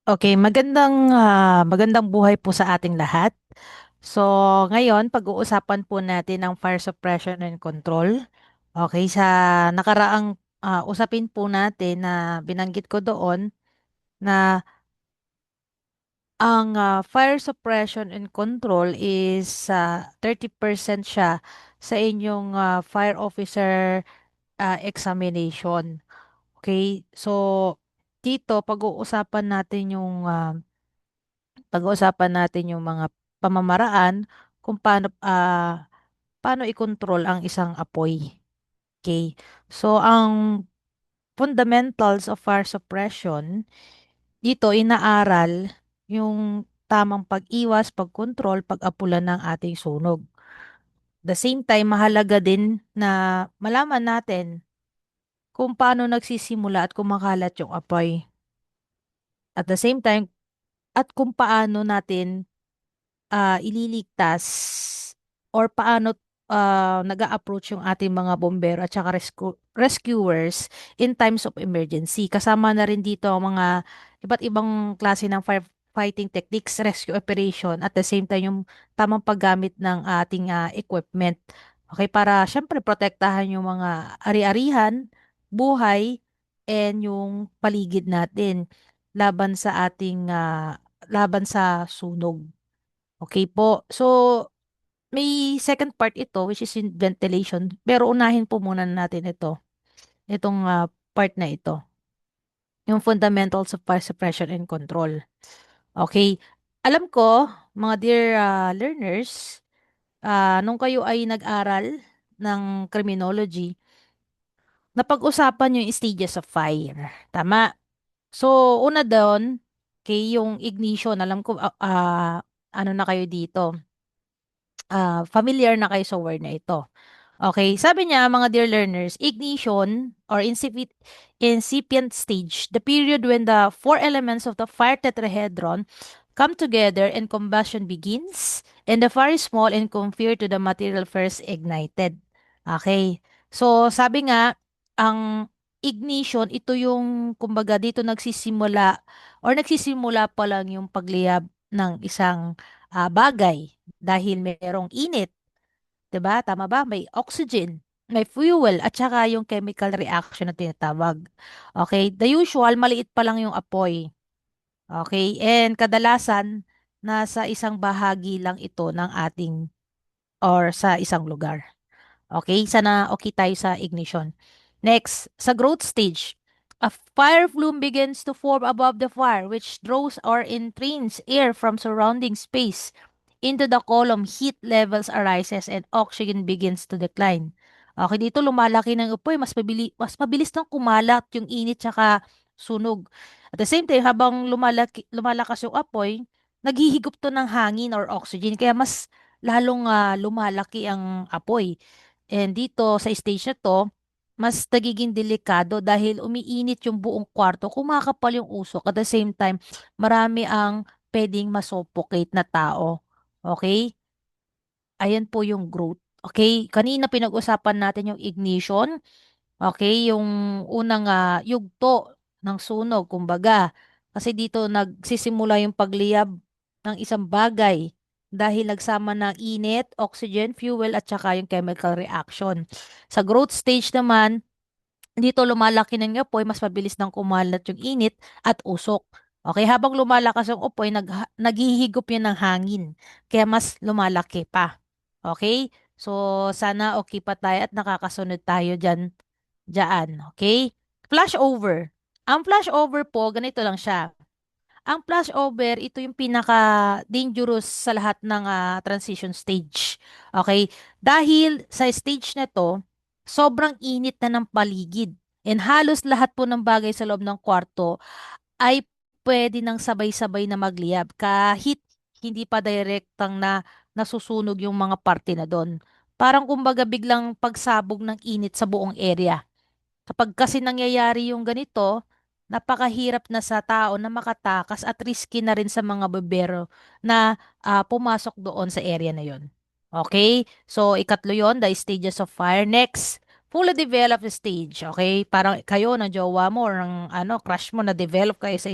Okay, magandang buhay po sa ating lahat. So, ngayon pag-uusapan po natin ang fire suppression and control. Okay, sa nakaraang usapin po natin na binanggit ko doon na ang fire suppression and control is 30% siya sa inyong fire officer examination. Okay, so dito pag-uusapan natin yung mga pamamaraan kung paano i-control ang isang apoy. Okay? So, ang fundamentals of fire suppression, dito inaaral yung tamang pag-iwas, pag-control, pag-apulan ng ating sunog. The same time, mahalaga din na malaman natin kung paano nagsisimula at kumakalat yung apoy. At the same time, at kung paano natin ililigtas or paano nag-a-approach yung ating mga bombero at saka rescuers in times of emergency. Kasama na rin dito ang mga iba't ibang klase ng firefighting techniques, rescue operation, at the same time yung tamang paggamit ng ating equipment. Okay, para syempre protektahan yung mga ari-arihan, buhay, and yung paligid natin laban sa laban sa sunog. Okay po. So, may second part ito which is in ventilation. Pero unahin po muna natin ito. Itong part na ito. Yung fundamentals of fire suppression and control. Okay. Alam ko, mga dear learners, nung kayo ay nag-aral ng criminology, napag-usapan yung stages of fire. Tama. So, una doon, okay, yung ignition. Alam ko, ano na kayo dito, familiar na kayo sa word na ito. Okay, sabi niya mga dear learners, ignition or incipient stage, the period when the four elements of the fire tetrahedron come together and combustion begins, and the fire is small and compared to the material first ignited. Okay, so sabi nga, ang ignition, ito yung kumbaga dito nagsisimula pa lang yung pagliyab ng isang bagay dahil merong init. 'Di ba? Tama ba? May oxygen, may fuel, at saka yung chemical reaction na tinatawag. Okay? The usual, maliit pa lang yung apoy. Okay? And kadalasan, nasa isang bahagi lang ito ng ating or sa isang lugar. Okay? Sana okay tayo sa ignition. Next, sa growth stage, a fire plume begins to form above the fire, which draws or entrains air from surrounding space into the column. Heat levels arises and oxygen begins to decline. Okay, dito lumalaki ng upoy, mas mabilis nang kumalat yung init tsaka sunog. At the same time, habang lumalakas yung apoy, naghihigop to ng hangin or oxygen, kaya mas lalong lumalaki ang apoy. And dito sa stage na to, mas nagiging delikado dahil umiinit yung buong kwarto, kumakapal yung usok. At the same time, marami ang pwedeng masuffocate na tao. Okay? Ayan po yung growth. Okay? Kanina pinag-usapan natin yung ignition. Okay? Yung unang yugto ng sunog, kumbaga. Kasi dito nagsisimula yung pagliyab ng isang bagay dahil nagsama ng init, oxygen, fuel, at saka yung chemical reaction. Sa growth stage naman, dito lumalaki ng apoy, mas mabilis nang kumalat yung init at usok. Okay, habang lumalakas yung apoy, naghihigop yun ng hangin. Kaya mas lumalaki pa. Okay? So, sana okay pa tayo at nakakasunod tayo dyan. Okay? Flashover. Ang flashover po, ganito lang siya. Ang flashover, ito yung pinaka-dangerous sa lahat ng transition stage. Okay? Dahil sa stage na to, sobrang init na ng paligid. And halos lahat po ng bagay sa loob ng kwarto ay pwede nang sabay-sabay na magliyab kahit hindi pa direktang na nasusunog yung mga parte na doon. Parang kumbaga biglang pagsabog ng init sa buong area. Kapag kasi nangyayari yung ganito, napakahirap na sa tao na makatakas at risky na rin sa mga bebero na pumasok doon sa area na yon. Okay? So, ikatlo yon, the stages of fire. Next, fully developed stage, okay? Parang kayo ng jowa mo or ng crush mo na develop kayo sa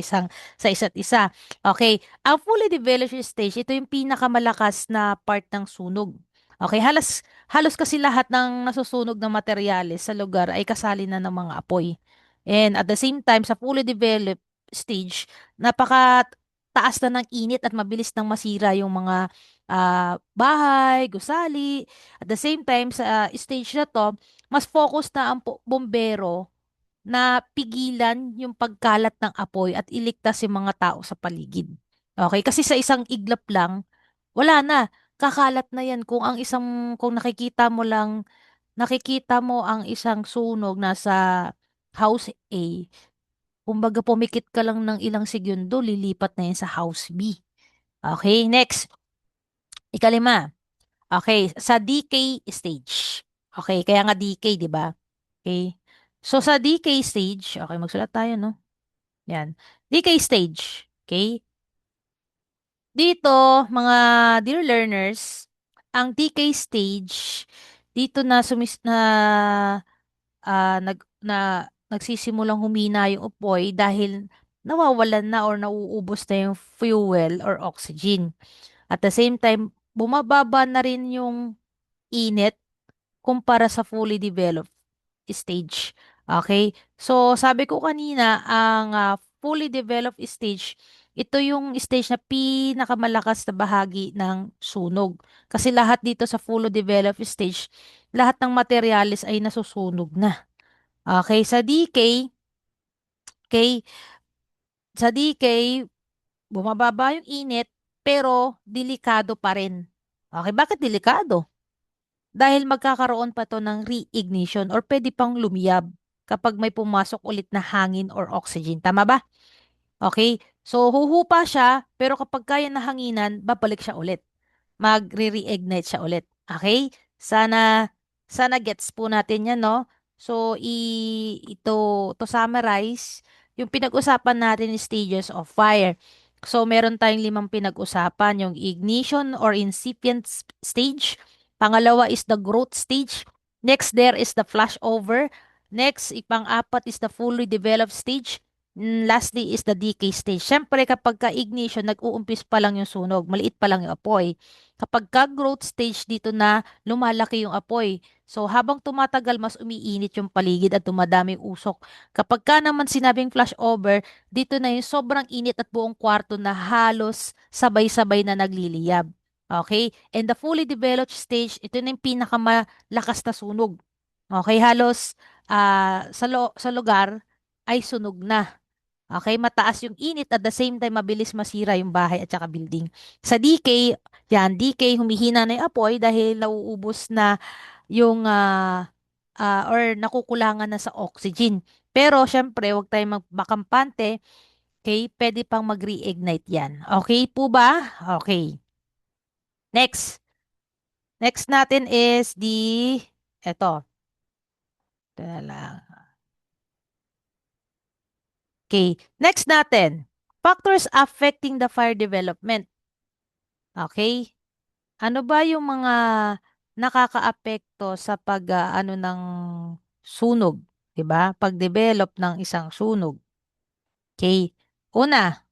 isa't isa. Okay, ang fully developed stage, ito yung pinakamalakas na part ng sunog. Okay, halos halos kasi lahat ng nasusunog na materyales sa lugar ay kasali na ng mga apoy. And at the same time, sa fully developed stage, napaka taas na ng init at mabilis nang masira yung mga bahay, gusali. At the same time, sa stage na to, mas focus na ang bombero na pigilan yung pagkalat ng apoy at iligtas yung mga tao sa paligid. Okay? Kasi sa isang iglap lang, wala na. Kakalat na yan kung nakikita mo ang isang sunog nasa house A, kumbaga pumikit ka lang ng ilang segundo, lilipat na yan sa house B. Okay, next. Ikalima. Okay, sa decay stage. Okay, kaya nga decay, di ba? Okay. So sa decay stage, okay, magsulat tayo, no? Yan. Decay stage. Okay? Dito, mga dear learners, ang decay stage, dito na nagsisimulang humina yung apoy dahil nawawalan na or nauubos na yung fuel or oxygen. At the same time, bumababa na rin yung init kumpara sa fully developed stage. Okay? So, sabi ko kanina, ang fully developed stage, ito yung stage na pinakamalakas na bahagi ng sunog. Kasi lahat dito sa fully developed stage, lahat ng materialis ay nasusunog na. Okay, okay, sa decay, bumababa yung init, pero delikado pa rin. Okay, bakit delikado? Dahil magkakaroon pa to ng re-ignition or pwede pang lumiyab kapag may pumasok ulit na hangin or oxygen. Tama ba? Okay? So, huhupa siya, pero kapag kaya na hanginan, babalik siya ulit. Magre-reignite siya ulit. Okay? Sana gets po natin yan, no? So, to summarize, yung pinag-usapan natin is stages of fire. So, meron tayong limang pinag-usapan, yung ignition or incipient stage. Pangalawa is the growth stage. Next there is the flashover. Next, ipang-apat is the fully developed stage. Lastly is the decay stage. Siyempre, kapag ka-ignition, nag-uumpis pa lang yung sunog, maliit pa lang yung apoy. Kapag ka-growth stage, dito na lumalaki yung apoy. So, habang tumatagal, mas umiinit yung paligid at dumadami yung usok. Kapag ka naman sinabing flashover, dito na yung sobrang init at buong kwarto na halos sabay-sabay na nagliliyab. Okay? And the fully developed stage, ito na yung pinakamalakas na sunog. Okay? Halos sa lugar ay sunog na. Okay, mataas yung init at the same time mabilis masira yung bahay at saka building. Sa DK, yan, DK humihina na yung apoy dahil nauubos na yung or nakukulangan na sa oxygen. Pero syempre, huwag tayong magmakampante. Okay, pwede pang mag-reignite yan. Okay po ba? Okay. Next. Next natin is eto. Ito na lang. Okay. Next natin. Factors affecting the fire development. Okay. Ano ba yung mga nakakaapekto sa ng sunog, 'di ba? Pag-develop ng isang sunog. Okay. Una,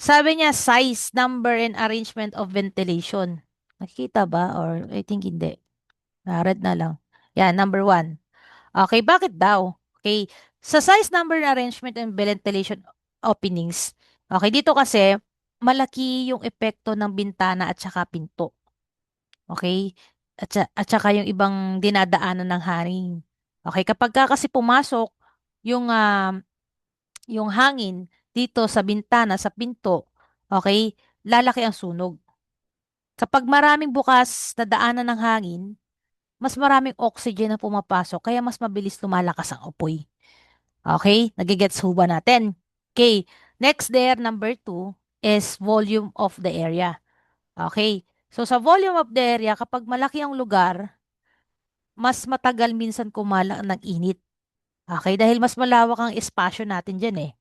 sabi niya size, number, and arrangement of ventilation. Nakikita ba? Or I think hindi. Red na lang. Yan, number one. Okay, bakit daw? Okay. Sa size, number, and arrangement, and ventilation openings. Okay, dito kasi malaki yung epekto ng bintana at saka pinto. Okay? At saka yung ibang dinadaanan ng hangin. Okay? Kapag ka kasi pumasok yung, yung hangin dito sa bintana, sa pinto, okay? Lalaki ang sunog. Kapag maraming bukas na daanan ng hangin, mas maraming oxygen ang pumapasok, kaya mas mabilis lumalakas ang apoy. Okay? Nagigets ho ba natin? Okay. Next there, number two, is volume of the area. Okay? So, sa volume of the area, kapag malaki ang lugar, mas matagal minsan kumala ng init. Okay? Dahil mas malawak ang espasyo natin dyan eh.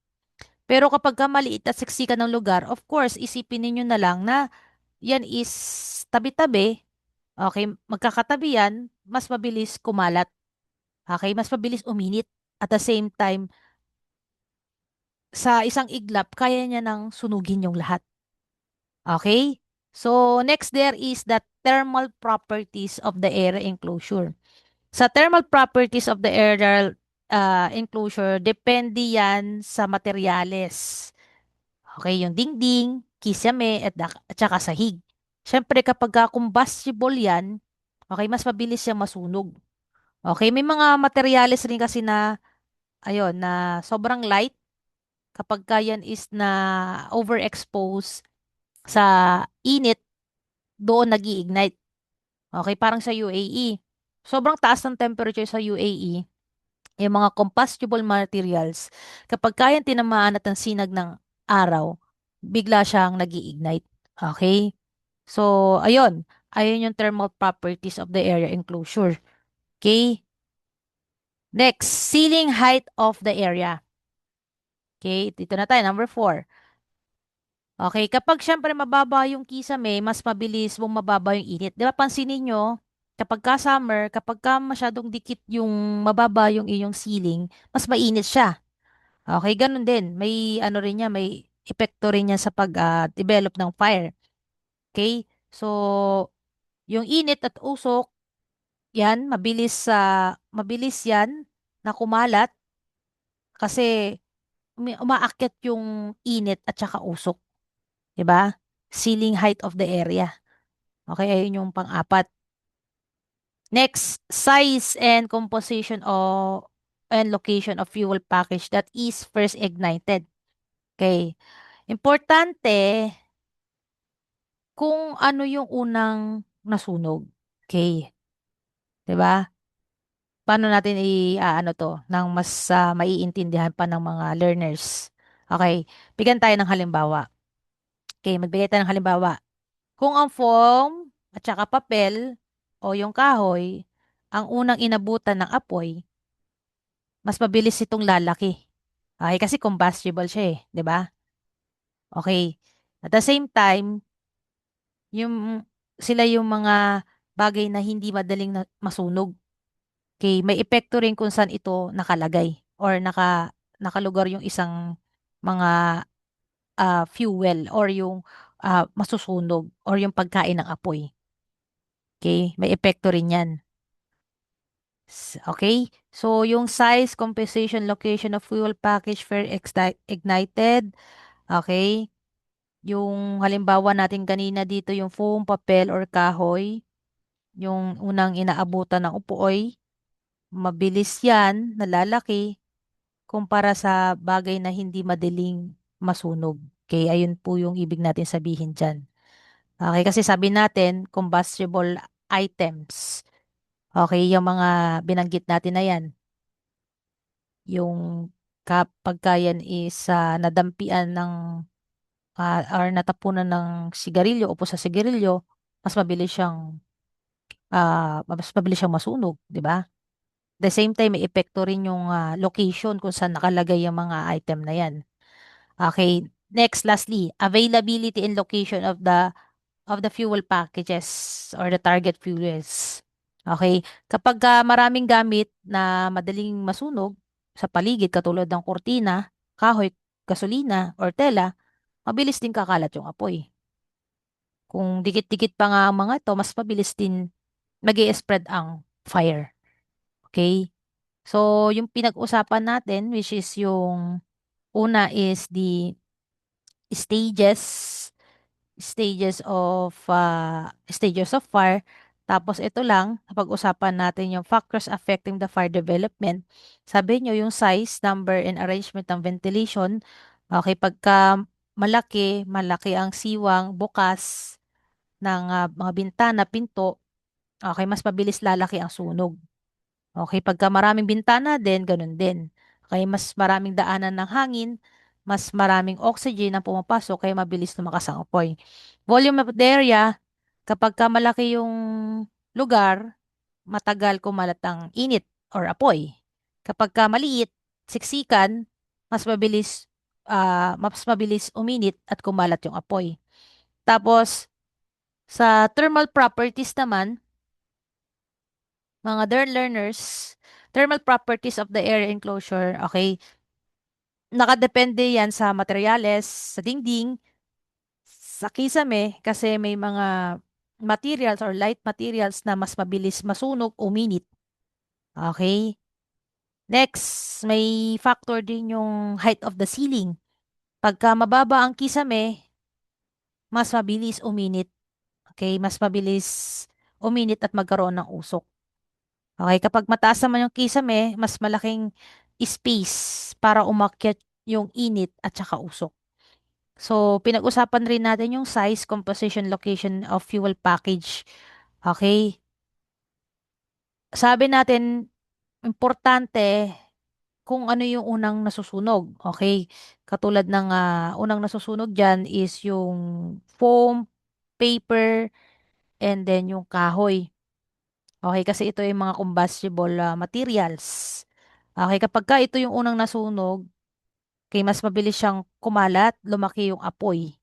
Pero kapag ka maliit at siksikan ng lugar, of course, isipin ninyo na lang na yan is tabi-tabi. Okay? Magkakatabi yan, mas mabilis kumalat. Okay, mas mabilis uminit. At the same time, sa isang iglap, kaya niya nang sunugin yung lahat. Okay? So, next there is the thermal properties of the area enclosure. Sa thermal properties of the area enclosure, depende yan sa materyales. Okay, yung dingding, kisame, at saka sahig. Siyempre, kapag combustible yan, okay, mas mabilis siyang masunog. Okay, may mga materyales rin kasi na, ayun, na sobrang light kapag ka yan is na overexpose sa init, doon nag-iignite. Okay, parang sa UAE. Sobrang taas ng temperature sa UAE, yung mga combustible materials, kapag kayang tinamaan at ang sinag ng araw, bigla siyang nag-iignite. Okay? So, ayun. Ayun yung thermal properties of the area enclosure. Okay? Next, ceiling height of the area. Okay? Dito na tayo, number 4. Okay, kapag syempre mababa yung kisame, mas mabilis bumababa yung init. Di ba pansinin nyo, kapag ka summer, kapag ka masyadong dikit yung mababa yung iyong ceiling, mas mainit siya. Okay, ganun din. May ano rin niya, may epekto rin niya sa pag-develop ng fire. Okay? So, yung init at usok, yan, mabilis yan na kumalat kasi umaakyat yung init at saka usok. 'Di ba? Ceiling height of the area. Okay, ayun yung pang-apat. Next, size and composition and location of fuel package that is first ignited. Okay. Importante kung ano yung unang nasunog. Okay. 'Di ba? Paano natin ano to nang mas maiintindihan pa ng mga learners. Okay. Bigyan tayo ng halimbawa. Okay, magbigay tayo ng halimbawa. Kung ang foam at saka papel o yung kahoy ang unang inabutan ng apoy, mas mabilis itong lalaki. Okay, kasi combustible siya eh, 'di ba? Okay. At the same time, yung sila yung mga bagay na hindi madaling masunog. Okay, may epekto rin kung saan ito nakalagay or nakalugar yung isang mga fuel or yung masusunog or yung pagkain ng apoy. Okay, may epekto rin 'yan. Okay? So, yung size, composition, location of fuel package for ignited. Okay? Yung halimbawa natin kanina dito, yung foam, papel, or kahoy. Yung unang inaabutan ng upoy. Mabilis yan, nalalaki, kumpara sa bagay na hindi madaling masunog. Okay? Ayun po yung ibig natin sabihin dyan. Okay? Kasi sabi natin, combustible items. Okay? Yung mga binanggit natin na yan. Yung kapag yan is nadampian ng or natapunan ng sigarilyo o sa sigarilyo, mas mabilis siyang masunog, di ba? The same time, may epekto rin yung location kung saan nakalagay yung mga item na yan. Okay, next, lastly, availability and location of the fuel packages or the target fuels. Okay, kapag maraming gamit na madaling masunog sa paligid katulad ng kurtina, kahoy, gasolina, or tela, mabilis din kakalat yung apoy. Kung dikit-dikit pa nga ang mga ito, mas mabilis din mag spread ang fire. Okay? So, yung pinag-usapan natin, which is yung una is the stages stages of fire. Tapos ito lang, napag-usapan natin yung factors affecting the fire development. Sabi nyo yung size, number, and arrangement ng ventilation. Okay, pagka malaki ang siwang bukas ng mga bintana, pinto, okay, mas mabilis lalaki ang sunog. Okay, pagka maraming bintana din, ganun din. Okay, mas maraming daanan ng hangin, mas maraming oxygen ang pumapasok, kaya mabilis lumakas ang apoy. Volume of the area, kapag ka malaki yung lugar, matagal kumalat ang init or apoy. Kapag ka maliit, siksikan, mas mabilis uminit at kumalat yung apoy. Tapos, sa thermal properties naman, mga learners, Thermal properties of the air enclosure, okay? Nakadepende yan sa materyales, sa dingding, sa kisame, kasi may mga materials or light materials na mas mabilis masunog, uminit. Okay? Next, may factor din yung height of the ceiling. Pagka mababa ang kisame, mas mabilis uminit. Okay? Mas mabilis uminit at magkaroon ng usok. Okay? Kapag mataas naman yung kisame, mas malaking space para umakyat yung init at saka usok. So, pinag-usapan rin natin yung size, composition, location of fuel package. Okay? Sabi natin, importante kung ano yung unang nasusunog. Okay? Katulad ng unang nasusunog dyan is yung foam, paper, and then yung kahoy. Okay? Kasi ito yung mga combustible materials. Okay? Kapag ka ito yung unang nasunog, okay, mas mabilis siyang kumalat, lumaki yung apoy.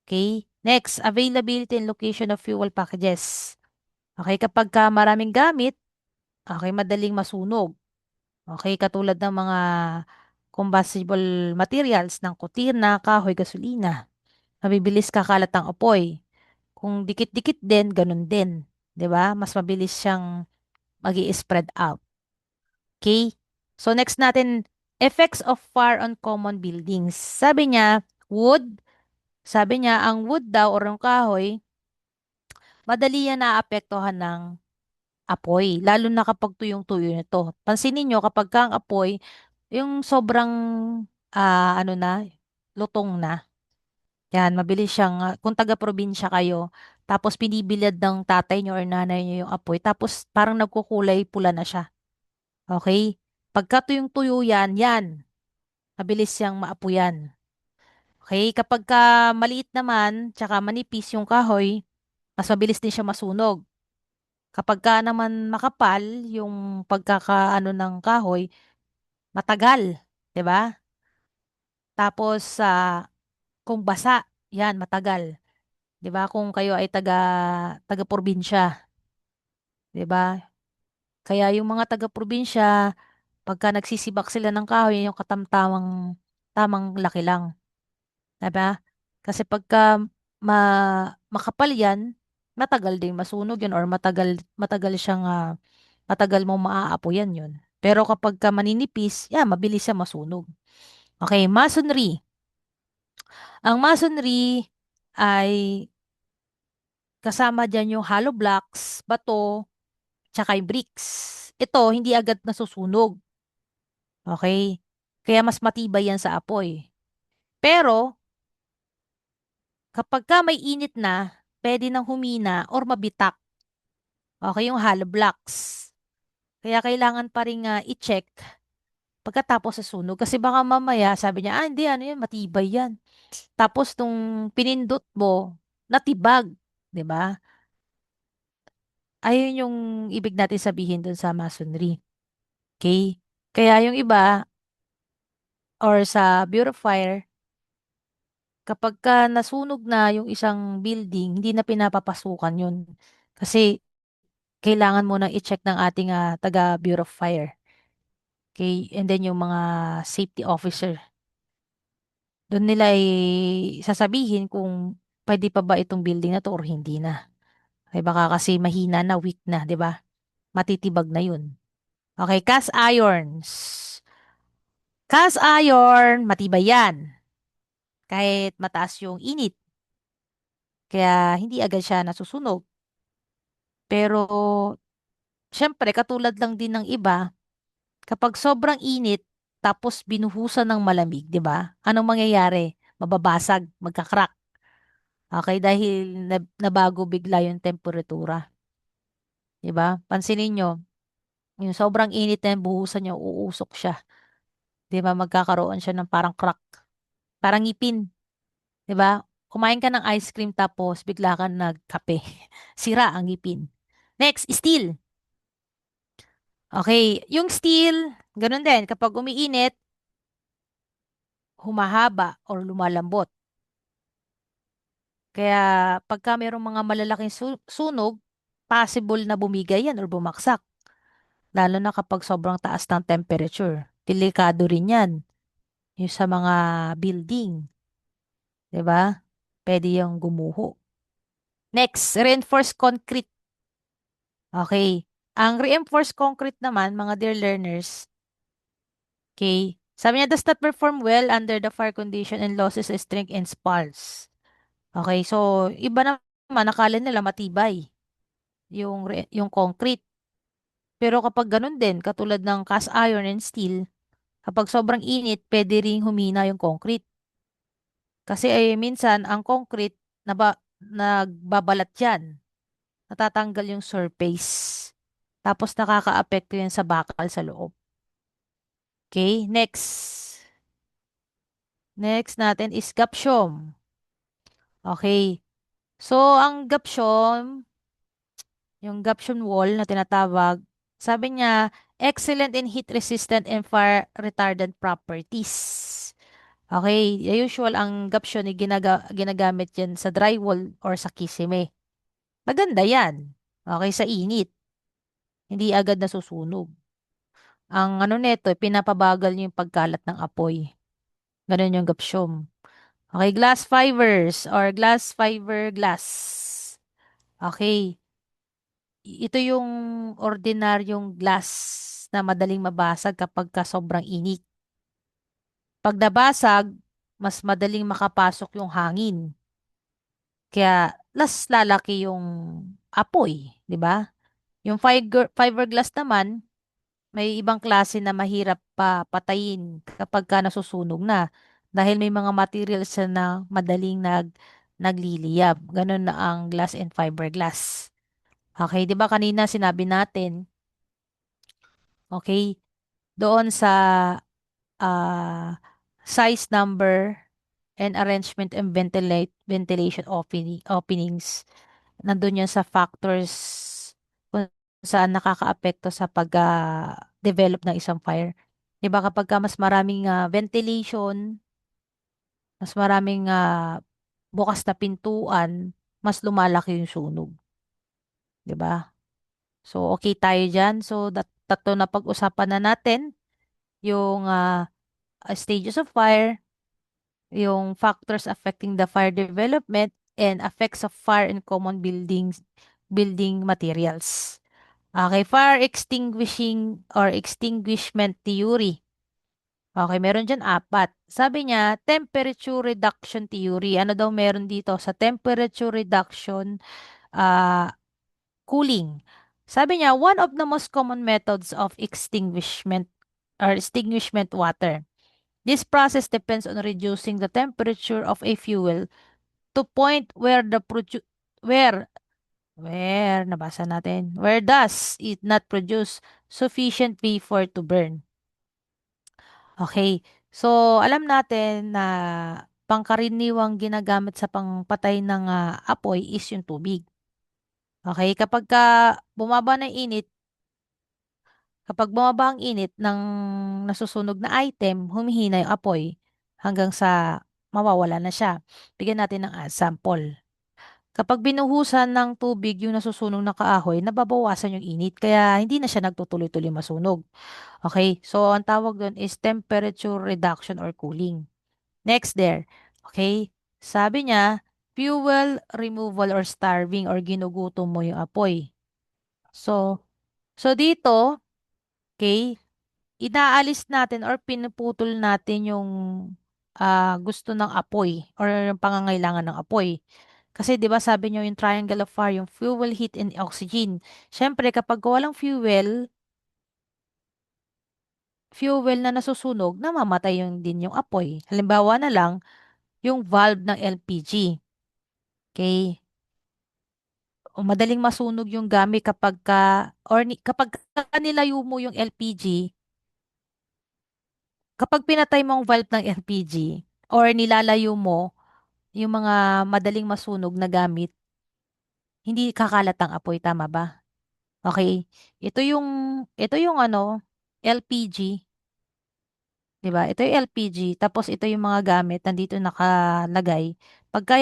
Okay? Next, availability and location of fuel packages. Okay? Kapag ka maraming gamit, okay, madaling masunog. Okay? Katulad ng mga combustible materials ng kutina, kahoy, gasolina. Mabibilis kakalat ang apoy. Kung dikit-dikit din, ganun din. 'Di ba? Mas mabilis siyang magi-spread out. Okay? So next natin, effects of fire on common buildings. Sabi niya, ang wood daw or yung kahoy, madali yan naapektuhan ng apoy. Lalo na kapag tuyong-tuyo nito. Pansinin nyo, kapag ka ang apoy, yung sobrang, ano na, lutong na. Yan, mabilis siyang, kung taga-probinsya kayo, tapos binibilad ng tatay nyo or nanay nyo yung apoy, tapos parang nagkukulay pula na siya. Okay? Pagka tuyong-tuyo yan, mabilis siyang maapuyan. Okay? Kapag ka maliit naman, tsaka manipis yung kahoy, mas mabilis din siya masunog. Kapag ka naman makapal, yung pagkakaano ng kahoy, matagal. 'Di ba? Tapos, kung basa, yan, matagal. 'Di ba? Kung kayo ay taga-probinsya, 'di ba? Kaya yung mga taga-probinsya, pagka nagsisibak sila ng kahoy, yung tamang laki lang. 'Di ba? Kasi pagka makapal yan, matagal ding masunog yun or matagal siyang matagal mong maaapoyan yun. Pero kapag ka maninipis, mabilis siya masunog. Okay, masonry. Ang masonry ay kasama dyan yung hollow blocks, bato, tsaka yung bricks. Ito, hindi agad nasusunog. Okay? Kaya mas matibay yan sa apoy. Pero, kapag ka may init na, pwede nang humina or mabitak. Okay, yung hollow blocks. Kaya kailangan pa rin i-check pagkatapos sa sunog. Kasi baka mamaya, sabi niya, hindi, ano yan, matibay yan. Tapos, nung pinindot mo, natibag. 'Di ba? Ayun yung ibig natin sabihin dun sa masonry. Okay? Kaya yung iba, or sa Bureau of Fire, kapag ka nasunog na yung isang building, hindi na pinapapasukan yun. Kasi kailangan mo na i-check ng ating taga Bureau of Fire. Okay? And then yung mga safety officer. Doon nila ay sasabihin kung pwede pa ba itong building na to or hindi na. Okay, baka kasi mahina na, weak na, 'di ba? Matitibag na yun. Okay, cast irons. Cast iron, matibay yan. Kahit mataas yung init. Kaya hindi agad siya nasusunog. Pero, syempre, katulad lang din ng iba, kapag sobrang init, tapos binuhusan ng malamig, di ba? Anong mangyayari? Mababasag, magkakrak. Okay, dahil nabago bigla yung temperatura. Di ba? Pansinin nyo, yung sobrang init na yung buhusan nyo, uusok siya. Di ba? Magkakaroon siya ng parang crack. Parang ngipin. 'Di ba? Kumain ka ng ice cream tapos bigla ka nagkape. Sira ang ngipin. Next, steel. Okay, yung steel, ganun din. Kapag umiinit, humahaba or lumalambot. Kaya pagka mayroong mga malalaking sunog, possible na bumigay yan or bumaksak. Lalo na kapag sobrang taas ng temperature. Delikado rin yan. Yung sa mga building, 'di ba? Pwede yung gumuho. Next, reinforced concrete. Okay. Ang reinforced concrete naman, mga dear learners, okay, sabi niya does not perform well under the fire condition and losses strength and spalls. Okay, so iba naman, nakala nila matibay yung concrete. Pero kapag ganun din, katulad ng cast iron and steel, kapag sobrang init, pwede ring humina yung concrete. Kasi minsan, ang concrete, nagbabalat yan. Natatanggal yung surface. Tapos nakakaapekto yan sa bakal sa loob. Okay, next. Next natin is gapsyon. Okay. So, ang gapsyon, yung gapsyon wall na tinatawag, sabi niya, excellent in heat resistant and fire retardant properties. Okay, usual ang gapsyon ay ginagamit yan sa drywall or sa kisame. Maganda yan. Okay, sa init. Hindi agad nasusunog. Ang ano nito, pinapabagal niyo yung pagkalat ng apoy. Ganun yung gapsyon. Okay, glass fibers or glass fiber glass. Okay. Ito yung ordinaryong glass na madaling mabasag kapag ka sobrang init. Pag nabasag, mas madaling makapasok yung hangin. Kaya, mas lalaki yung apoy, di ba? Yung fiberglass naman, may ibang klase na mahirap pa patayin kapag ka nasusunog na. Dahil may mga materials na madaling nagliliyab. Ganun na ang glass and fiberglass. Okay, di ba kanina sinabi natin, okay, doon sa ah, size number and arrangement and ventilation openings. Nandun yan sa factors kung saan nakakaapekto sa pag-develop ng isang fire. Diba kapag ka mas maraming ventilation, mas maraming bukas na pintuan, mas lumalaki yung sunog. 'Di ba? So, okay tayo dyan. So, tatlo na pag-usapan na natin yung stages of fire, yung factors affecting the fire development, and effects of fire in common building materials. Okay, fire extinguishing or extinguishment theory. Okay, meron dyan apat. Sabi niya, temperature reduction theory. Ano daw meron dito sa temperature reduction ah, cooling? Sabi niya, one of the most common methods of extinguishment or extinguishment water. This process depends on reducing the temperature of a fuel to point where where nabasa natin, where does it not produce sufficient vapor to burn. Okay. So, alam natin na pangkaraniwang ginagamit sa pangpatay ng apoy is yung tubig. Okay? Kapag bumaba ang init ng nasusunog na item, humihina yung apoy hanggang sa mawawala na siya. Bigyan natin ng sample. Kapag binuhusan ng tubig yung nasusunog na kahoy, nababawasan yung init, kaya hindi na siya nagtutuloy-tuloy masunog. Okay? So, ang tawag doon is temperature reduction or cooling. Next there. Okay? Sabi niya, fuel removal or starving or ginugutom mo yung apoy. So, dito, okay, inaalis natin or pinuputol natin yung gusto ng apoy or yung pangangailangan ng apoy. Kasi 'di ba sabi niyo yung triangle of fire, yung fuel, heat, and oxygen. Siyempre kapag walang fuel na nasusunog, namamatay yung din yung apoy. Halimbawa na lang, yung valve ng LPG. Okay? O madaling masunog yung gamit kapag ka nilayo mo yung LPG, kapag pinatay mo ang valve ng LPG or nilalayo mo yung mga madaling masunog na gamit, hindi kakalat ang apoy, tama ba? Okay. Ito yung ito yung LPG, 'di ba? Ito yung LPG, tapos ito yung mga gamit nandito nakalagay. Pagka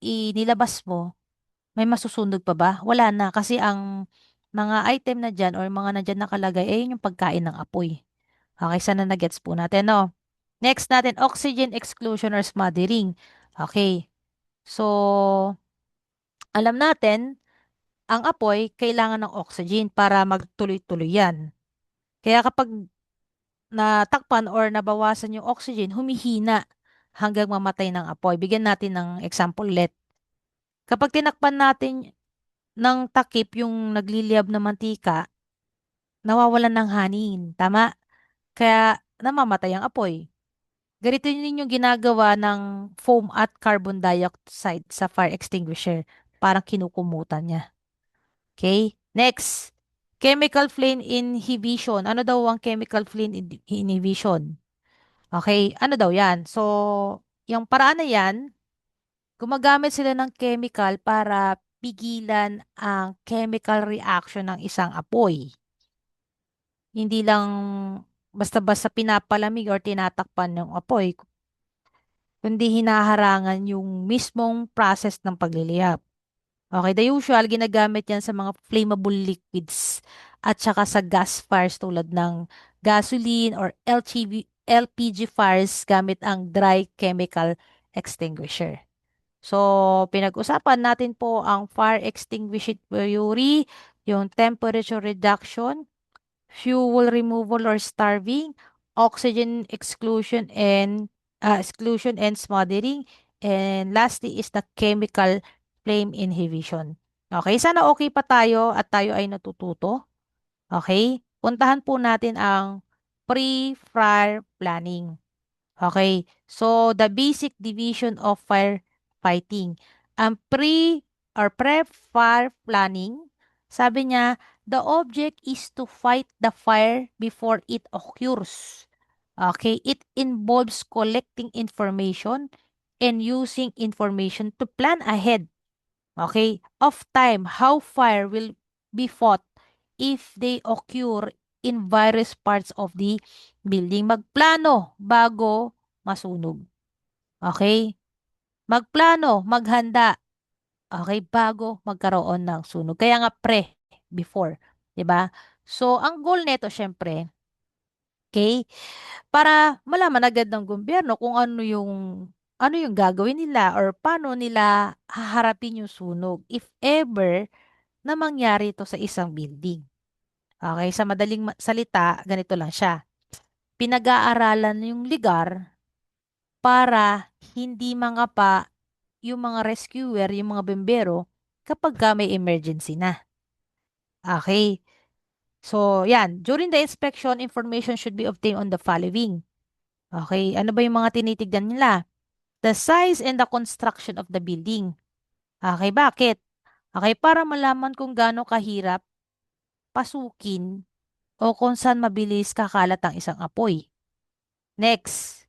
inilabas mo, may masusunog pa ba? Wala na kasi ang mga item na dyan or mga na dyan nakalagay, eh, yun yung pagkain ng apoy. Okay, sana na-gets po natin, no? Next natin, oxygen exclusion or smothering. Okay. So, alam natin, ang apoy, kailangan ng oxygen para magtuloy-tuloy yan. Kaya kapag natakpan or nabawasan yung oxygen, humihina hanggang mamatay ng apoy. Bigyan natin ng example ulit. Kapag tinakpan natin ng takip yung nagliliyab na mantika, nawawalan ng hangin. Tama? Kaya namamatay ang apoy. Ganito yun yung ginagawa ng foam at carbon dioxide sa fire extinguisher. Parang kinukumutan niya. Okay? Next, chemical flame inhibition. Ano daw ang chemical flame inhibition? Okay, ano daw yan? So, yung paraan na yan, gumagamit sila ng chemical para pigilan ang chemical reaction ng isang apoy. Hindi lang basta-basta pinapalamig or tinatakpan ng apoy, kundi hinaharangan yung mismong process ng pagliliyab. Okay, the usual, ginagamit yan sa mga flammable liquids at saka sa gas fires tulad ng gasoline or LPG fires gamit ang dry chemical extinguisher. So, pinag-usapan natin po ang fire extinguishing theory, yung temperature reduction, fuel removal or starving, oxygen exclusion and smothering, and lastly is the chemical flame inhibition. Okay, sana okay pa tayo at tayo ay natututo. Okay, puntahan po natin ang pre-fire planning. Okay, so the basic division of firefighting. Ang pre-fire planning, sabi niya, the object is to fight the fire before it occurs. Okay, it involves collecting information and using information to plan ahead. Okay, of time, how fire will be fought if they occur in various parts of the building. Magplano bago masunog. Okay? Magplano, maghanda. Okay, bago magkaroon ng sunog. Kaya nga before, 'di ba? So, ang goal nito syempre, okay, para malaman agad ng gobyerno kung ano yung gagawin nila or paano nila haharapin yung sunog if ever na mangyari ito sa isang building. Okay, sa madaling salita, ganito lang siya. Pinag-aaralan yung lugar para hindi mangapa yung mga rescuer, yung mga bembero kapag ka may emergency na. Okay. So, yan. During the inspection, information should be obtained on the following. Okay. Ano ba yung mga tinitignan nila? The size and the construction of the building. Okay, bakit? Okay, para malaman kung gaano kahirap pasukin o kung saan mabilis kakalat ang isang apoy. Next,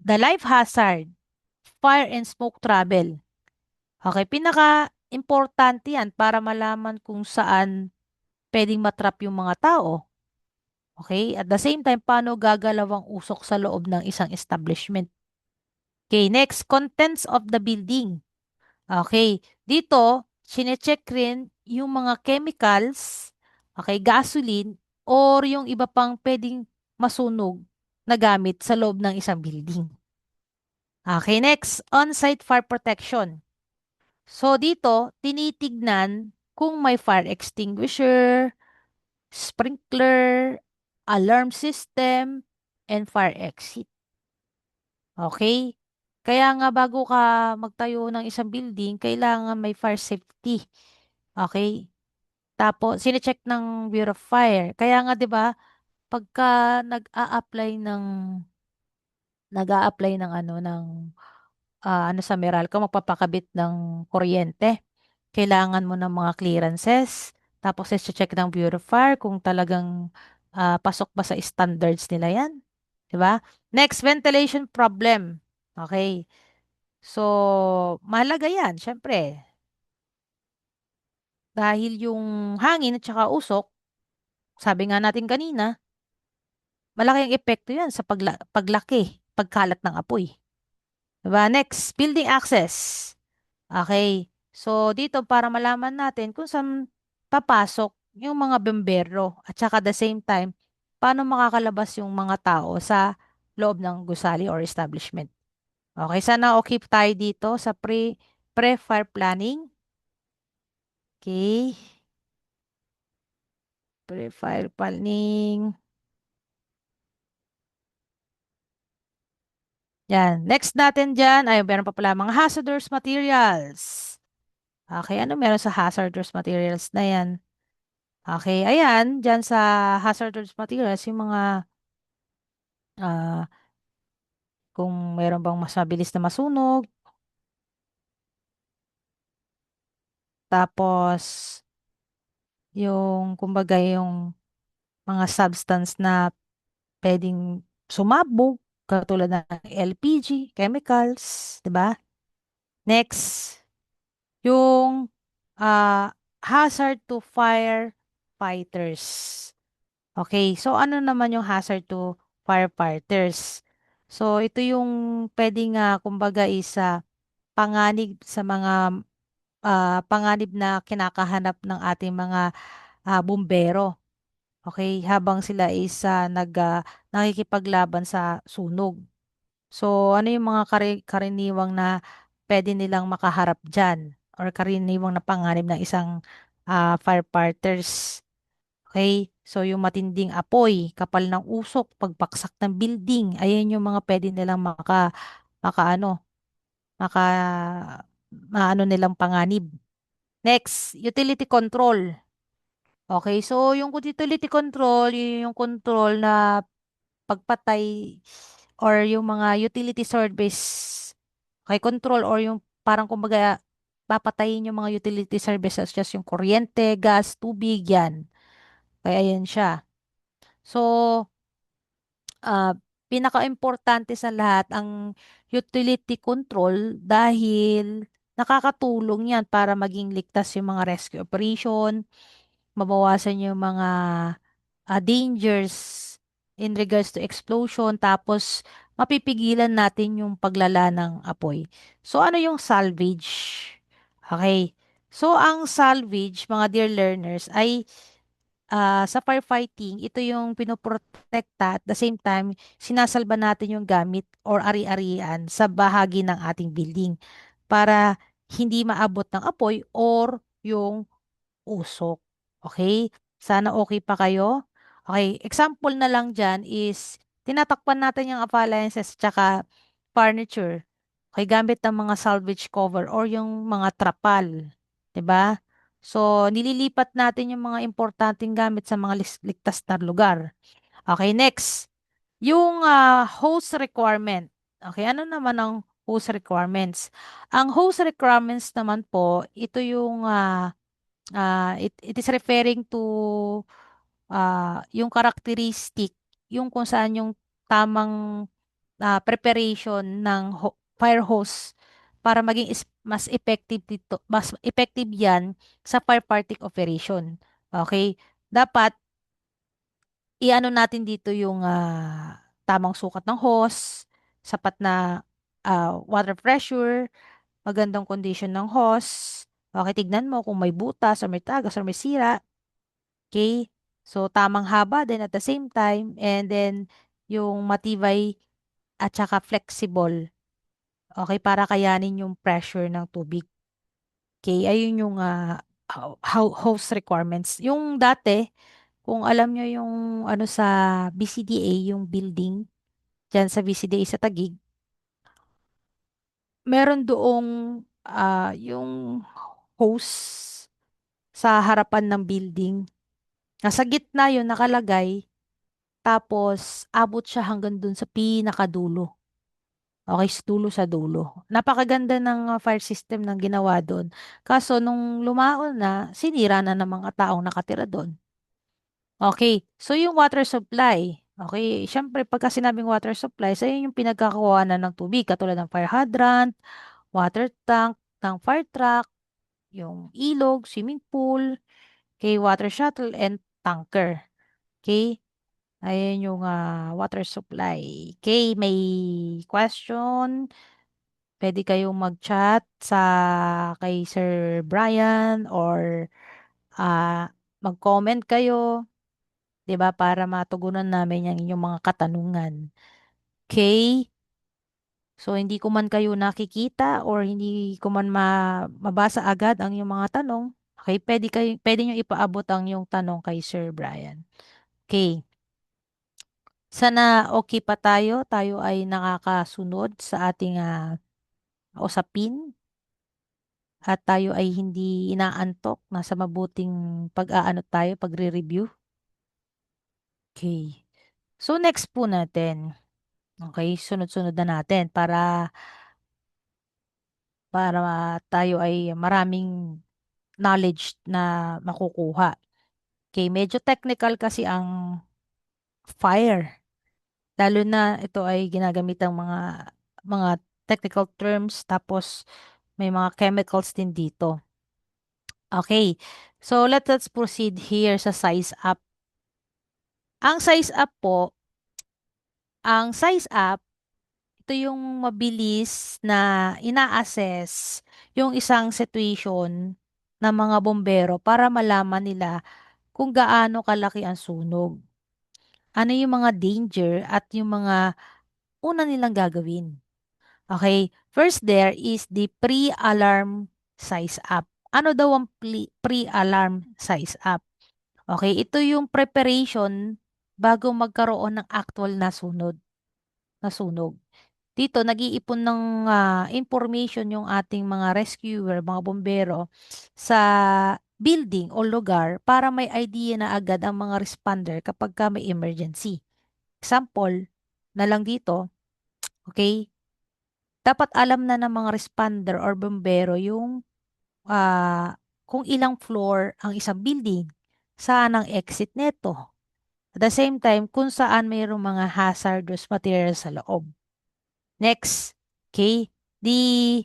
the life hazard, fire and smoke travel. Okay, pinaka-importante yan para malaman kung saan pwedeng matrap yung mga tao. Okay, at the same time, paano gagalaw ang usok sa loob ng isang establishment. Okay, next, contents of the building. Okay, dito, sinecheck rin yung mga chemicals, okay, gasoline, or yung iba pang pwedeng masunog na gamit sa loob ng isang building. Okay, next, on-site fire protection. So dito, tinitignan kung may fire extinguisher, sprinkler, alarm system, and fire exit. Okay? Kaya nga bago ka magtayo ng isang building, kailangan may fire safety. Okay? Tapos, sinecheck ng Bureau of Fire. Kaya nga, di ba, pagka nag-a-apply ng ano, ano sa Meralco, magpapakabit ng kuryente. Kailangan mo ng mga clearances. Tapos, check ng Bureau of Fire kung talagang pasok ba sa standards nila yan. Diba? Next, ventilation problem. Okay. So, mahalaga yan, syempre. Dahil yung hangin at saka usok, sabi nga natin kanina, malaki ang epekto yan sa paglaki, pagkalat ng apoy. Diba? Next, building access. Okay. So, dito para malaman natin kung saan papasok yung mga bombero at saka the same time, paano makakalabas yung mga tao sa loob ng gusali or establishment. Okay, sana okay tayo dito sa pre-fire planning. Okay, pre-fire planning. Yan. Next natin dyan ay meron pa pala mga hazardous materials. Okay, ano meron sa hazardous materials na yan? Okay, ayan, dyan sa hazardous materials, yung mga ah, kung meron bang mas mabilis na masunog, tapos yung, kumbaga, yung mga substance na pwedeng sumabog, katulad ng LPG, chemicals, di ba? Next, yung hazard to firefighters. Okay, so ano naman yung hazard to firefighters? So ito yung pwedeng kumbaga isa panganib sa mga panganib na kinakahanap ng ating mga bumbero. Okay, habang sila isa nakikipaglaban sa sunog. So ano yung mga karaniwang na pwede nilang makaharap dyan or karaniwang na panganib ng isang firefighters? Okay? So, yung matinding apoy, kapal ng usok, pagbaksak ng building, ayan yung mga pwede nilang maka, maka, maano nilang panganib. Next, utility control. Okay, so yung utility control, yun yung control na pagpatay or yung mga utility service. Okay, control or yung parang kumbaga papatayin yung mga utility services such as yung kuryente, gas, tubig, yan. Kaya ayan siya. So, ah, pinaka-importante sa lahat ang utility control dahil nakakatulong yan para maging ligtas yung mga rescue operation, mabawasan yung mga dangers in regards to explosion, tapos mapipigilan natin yung paglala ng apoy. So, ano yung salvage? Okay. So, ang salvage, mga dear learners, ay sa firefighting, ito yung pinoprotekta at the same time, sinasalba natin yung gamit or ari-arian sa bahagi ng ating building para hindi maabot ng apoy or yung usok. Okay? Sana okay pa kayo? Okay, example na lang dyan is tinatakpan natin yung appliances tsaka furniture. Okay, gamit ng mga salvage cover or yung mga trapal. 'Di ba? So, nililipat natin yung mga importanteng gamit sa mga ligtas na lugar. Okay, next. Yung host requirement. Okay, ano naman ang host requirements? Ang host requirements naman po, ito yung it is referring to yung characteristic, yung kung saan yung tamang preparation ng fire hose para maging mas effective dito, mas effective yan sa firefighting operation. Okay? Dapat iano natin dito yung tamang sukat ng hose, sapat na water pressure, magandang condition ng hose. Okay, tignan mo kung may butas or may tagas or may sira. Okay? So, tamang haba din at the same time. And then, yung matibay at saka flexible. Okay? Para kayanin yung pressure ng tubig. Okay? Ayun yung host requirements. Yung dati, kung alam nyo yung ano sa BCDA, yung building, dyan sa BCDA sa Taguig, meron doong yung hose sa harapan ng building. Nasa gitna yun nakalagay. Tapos, abot siya hanggang dun sa pinakadulo. Okay, sa dulo. Napakaganda ng fire system ng ginawa doon. Kaso, nung lumaon na, sinira na ng mga taong nakatira doon. Okay, so yung water supply. Okay, syempre, pagka sinabing water supply, so yun yung pinagkakawa na ng tubig, katulad ng fire hydrant, water tank, ng fire truck, yung ilog, swimming pool, okay, water shuttle, and tanker. Okay, ayan yung water supply. Okay, may question? Pwede kayong mag-chat sa kay Sir Brian or ah, mag-comment kayo, 'di ba, para matugunan namin yung inyong mga katanungan. Okay? So, hindi ko man kayo nakikita or hindi ko man mabasa agad ang yung mga tanong. Okay, pwede nyo ipaabot ang yung tanong kay Sir Brian. Okay. Sana okay pa tayo. Tayo ay nakakasunod sa ating usapin at tayo ay hindi inaantok. Nasa mabuting pag-aano tayo, pagre-review. Okay. So, next po natin. Okay, sunod-sunod na natin para tayo ay maraming knowledge na makukuha. Okay, medyo technical kasi ang fire. Lalo na ito ay ginagamit ang mga technical terms tapos may mga chemicals din dito. Okay. So let us proceed here sa size up. Ang size up po, ang size up, ito yung mabilis na ina-assess yung isang situation ng mga bombero para malaman nila kung gaano kalaki ang sunog. Ano yung mga danger at yung mga una nilang gagawin. Okay, first there is the pre-alarm size up. Ano daw ang pre-alarm size up? Okay, ito yung preparation bago magkaroon ng actual na sunog. Dito, nag-iipon ng information yung ating mga rescuer, mga bombero sa building o lugar para may idea na agad ang mga responder kapag ka may emergency. Example na lang dito, okay? Dapat alam na ng mga responder or bombero yung kung ilang floor ang isang building, saan ang exit neto. At the same time, kung saan mayroong mga hazardous materials sa loob. Next, okay, the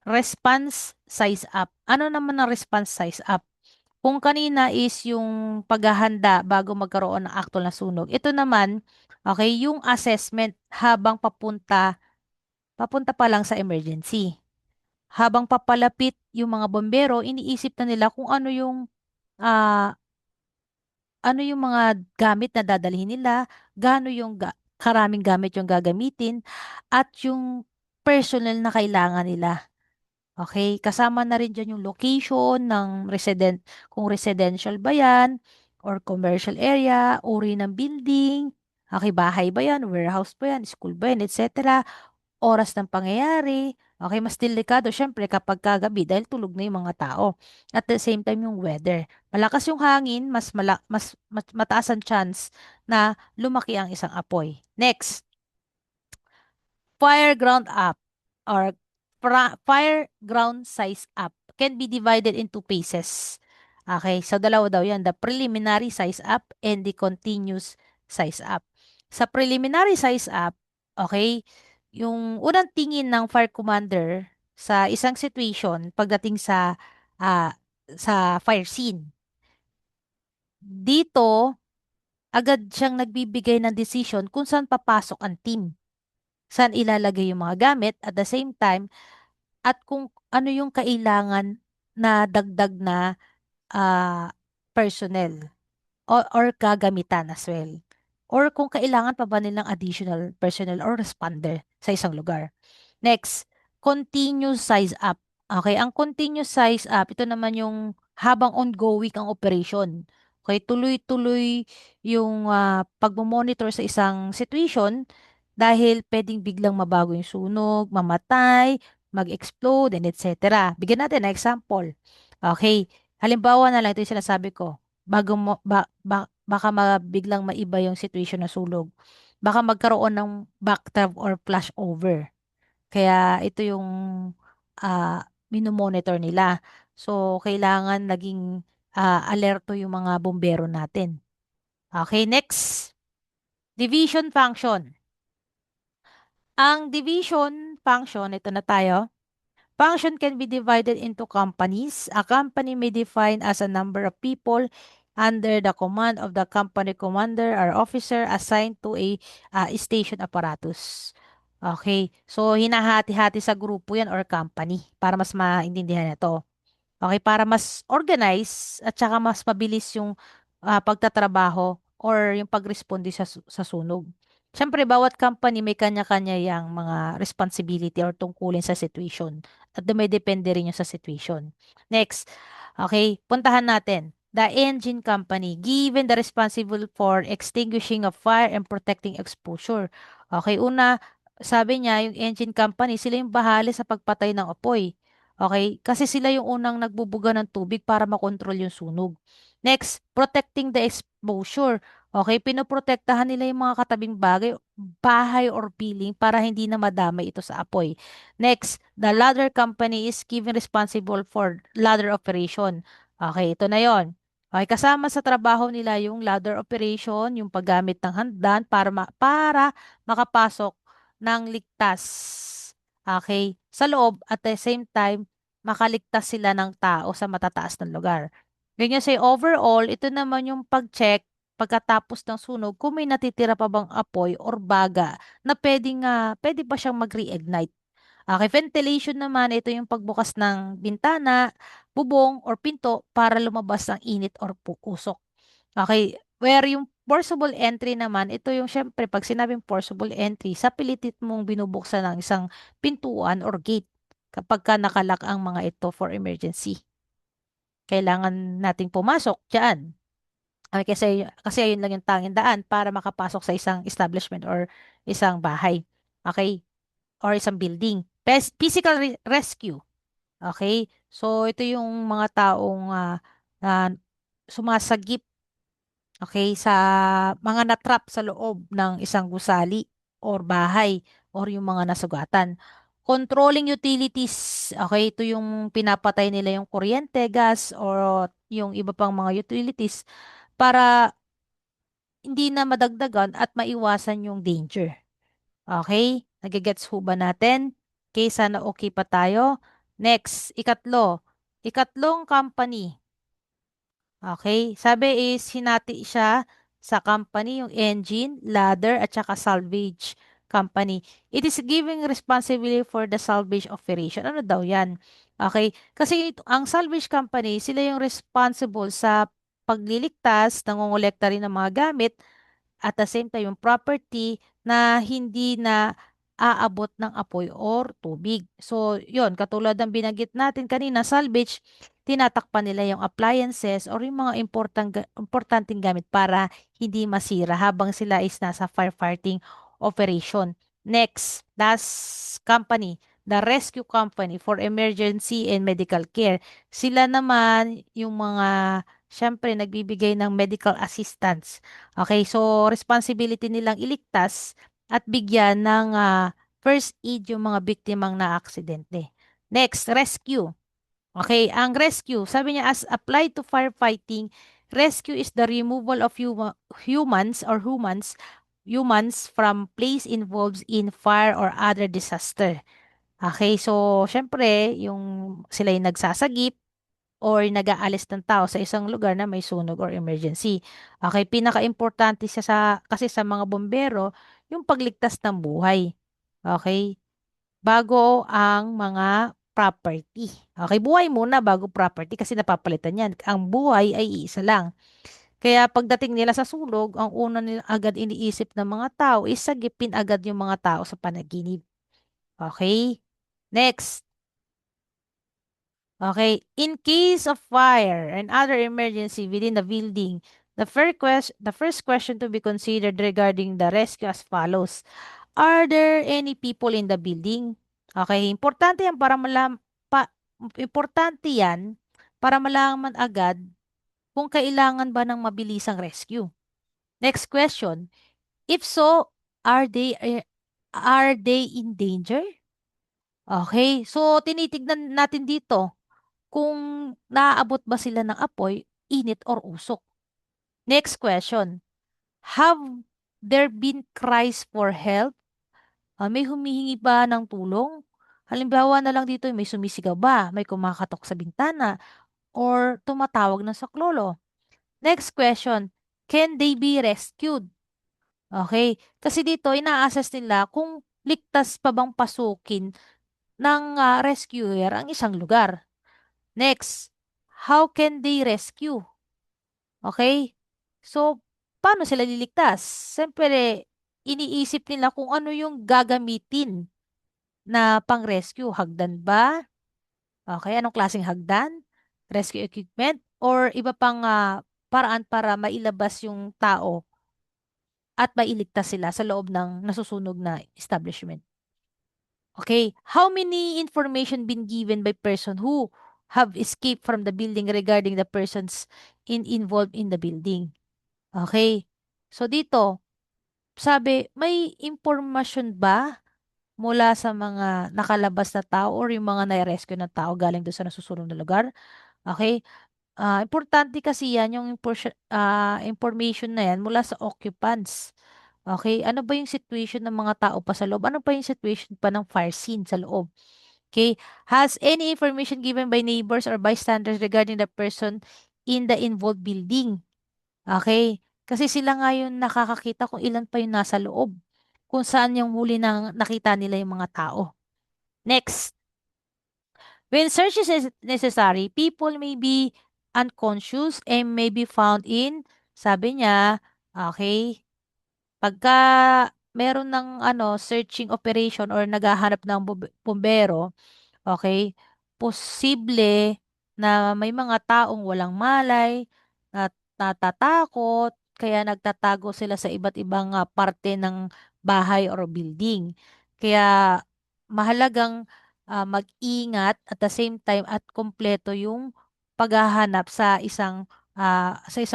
response size up. Ano naman ang response size up? Kung kanina is yung paghahanda bago magkaroon ng actual na sunog. Ito naman, okay, yung assessment habang papunta pa lang sa emergency. Habang papalapit yung mga bombero, iniisip na nila kung ah, ano yung mga gamit na dadalhin nila, gaano yung karaming gamit yung gagamitin, at yung personnel na kailangan nila. Okay, kasama na rin dyan yung location ng kung residential ba yan, or commercial area, uri ng building, okay, bahay ba yan, warehouse ba yan, school ba yan, etc. Oras ng pangyayari. Okay, mas delikado syempre kapag kagabi dahil tulog na yung mga tao. At the same time yung weather. Malakas yung hangin, mas mataas ang chance na lumaki ang isang apoy. Next, fire ground up or fire ground size up can be divided into phases. Okay, so dalawa daw yan, the preliminary size up and the continuous size up. Sa preliminary size up, okay, yung unang tingin ng fire commander sa isang situation pagdating ah, sa fire scene. Dito, agad siyang nagbibigay ng decision kung saan papasok ang team, saan ilalagay yung mga gamit at the same time at kung ano yung kailangan na dagdag na personnel or kagamitan as well. Or kung kailangan pa ba nilang additional personnel or responder sa isang lugar. Next, continuous size up. Okay, ang continuous size up, ito naman yung habang ongoing ang operation. Okay, tuloy-tuloy yung pagmamonitor sa isang situation dahil pwedeng biglang mabago yung sunog, mamatay, mag-explode, and etc. Bigyan natin ng example. Okay, halimbawa na lang ito yung sinasabi ko. Baka biglang maiba yung situation na sulog. Baka magkaroon ng backdraft or flashover. Kaya ito yung minomonitor nila. So, kailangan naging alerto yung mga bombero natin. Okay, next. Division function. Ang division function, ito na tayo. Function can be divided into companies. A company may define as a number of people under the command of the company commander or officer assigned to a station apparatus. Okay. So, hinahati-hati sa grupo yan or company para mas maintindihan ito. Okay, para mas organize at saka mas mabilis yung pagtatrabaho or yung pagresponde sa sunog. Siyempre, bawat company may kanya-kanya yung mga responsibility or tungkulin sa situation. At may depende rin yung sa situation. Next, okay, puntahan natin. The engine company, given the responsible for extinguishing a fire and protecting exposure. Okay, una, sabi niya, yung engine company, sila yung bahala sa pagpatay ng apoy. Okay? Kasi sila yung unang nagbubuga ng tubig para makontrol yung sunog. Next, protecting the exposure. Okay? Pinoprotektahan nila yung mga katabing bagay, bahay or building para hindi na madamay ito sa apoy. Next, the ladder company is given responsible for ladder operation. Okay, ito na yon. Okay, kasama sa trabaho nila yung ladder operation, yung paggamit ng hagdan para makapasok ng ligtas. Okay, sa loob at the same time makaligtas sila ng tao sa matataas na lugar. Ganyan say overall, ito naman yung pag-check pagkatapos ng sunog kung may natitira pa bang apoy or baga na pwede pa siyang mag-reignite. Okay, ventilation naman, ito yung pagbukas ng bintana, bubong, or pinto para lumabas ang init or usok. Okay, where yung forcible entry naman, ito yung syempre pag sinabing forcible entry, sa pilitit mong binubuksan ng isang pintuan or gate kapag ka nakalak ang mga ito for emergency. Kailangan nating pumasok diyan. Ay, kasi yun lang yung tanging daan para makapasok sa isang establishment or isang bahay. Okay? Or isang building. Physical rescue. Okay? So, ito yung mga taong sumasagip, okay, sa mga natrap sa loob ng isang gusali or bahay or yung mga nasugatan. Controlling utilities, okay, ito yung pinapatay nila yung kuryente, gas, or yung iba pang mga utilities para hindi na madagdagan at maiwasan yung danger. Okay? Nagigets ho ba natin? Okay, sana okay pa tayo. Next, ikatlong company. Okay? Sabi is hinati siya sa company, yung engine, ladder, at saka salvage company. It is giving responsibility for the salvage operation. Ano daw yan? Okay? Kasi ang salvage company, sila yung responsible sa pagliligtas, nangongolekta rin ng mga gamit, at the same time yung property na hindi na aabot ng apoy or tubig. So, yon katulad ng binanggit natin kanina, salvage, tinatakpan nila yung appliances or yung mga importanteng gamit para hindi masira habang sila is nasa firefighting operation. Next, last company, the rescue company for emergency and medical care. Sila naman yung mga, syempre, nagbibigay ng medical assistance. Okay, so responsibility nilang iligtas at bigyan ng first aid yung mga biktimang na aksidente. Next, rescue. Okay, ang rescue, sabi niya as applied to firefighting, rescue is the removal of humans from place involved in fire or other disaster. Okay, so syempre, yung sila yung nagsasagip or nag-aalis ng tao sa isang lugar na may sunog or emergency. Okay, pinaka-importante siya kasi sa mga bombero, yung pagligtas ng buhay. Okay, bago ang mga property. Okay, buhay muna bago property kasi napapalitan yan. Ang buhay ay iisa lang. Kaya pagdating nila sa sulog, ang una nila agad iniisip ng mga tao is sagipin agad yung mga tao sa panaginip. Okay? Next. Okay. In case of fire and other emergency within the building, the first question to be considered regarding the rescue as follows. Are there any people in the building? Okay, importante yan para malaman agad kung kailangan ba ng mabilisang rescue. Next question. If so, are they in danger? Okay, so tinitignan natin dito kung naaabot ba sila ng apoy, init or usok. Next question. Have there been cries for help? May humihingi ba ng tulong? Halimbawa na lang dito, may sumisigaw ba? May kumakatok sa bintana? Or tumatawag ng saklolo? Next question. Can they be rescued? Okay. Kasi dito, ina-assess nila kung ligtas pa bang pasukin ng rescuer ang isang lugar. Next, how can they rescue? Okay? So, paano sila liligtas? Siyempre, iniisip nila kung ano yung gagamitin na pang-rescue. Hagdan ba? Okay, anong klaseng hagdan? Rescue equipment? Or iba pang paraan para mailabas yung tao at mailigtas sila sa loob ng nasusunog na establishment. Okay, how many information been given by person who have escaped from the building regarding the persons involved in the building? Okay, so dito, sabi, may impormasyon ba mula sa mga nakalabas na tao or yung mga na-rescue na tao galing doon sa nasusunog na lugar? Okay, importante kasi yan, yung information na yan mula sa occupants. Okay, ano ba yung situation ng mga tao pa sa loob? Ano pa yung situation pa ng fire scene sa loob? Okay, has any information given by neighbors or bystanders regarding the person in the involved building? Okay, kasi sila nga yung nakakakita kung ilan pa yung nasa loob, kung saan yung huli na nakita nila yung mga tao. Next, when search is necessary, people may be unconscious and may be found in, sabi niya, okay, pagka meron ng searching operation or naghahanap ng bumbero, okay, posible na may mga taong walang malay, at natatakot, kaya nagtatago sila sa iba't ibang parte ng bahay or building. Kaya mahalagang mag-ingat at the same time at kompleto yung paghahanap sa isang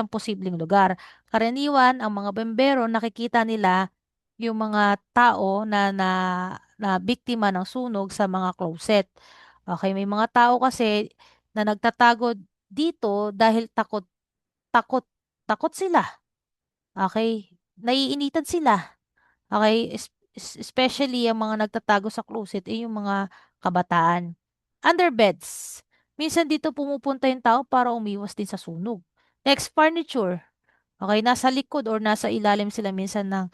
posibleng lugar. Karaniwan, ang mga bembero nakikita nila yung mga tao na biktima ng sunog sa mga closet. Okay, may mga tao kasi na nagtatago dito dahil takot, takot, takot sila. Okay, naiinitan sila. Okay, especially ang mga nagtatago sa closet ay yung mga kabataan. Under beds. Minsan dito pumupunta yung tao para umiwas din sa sunog. Next, furniture. Okay, nasa likod or nasa ilalim sila minsan ng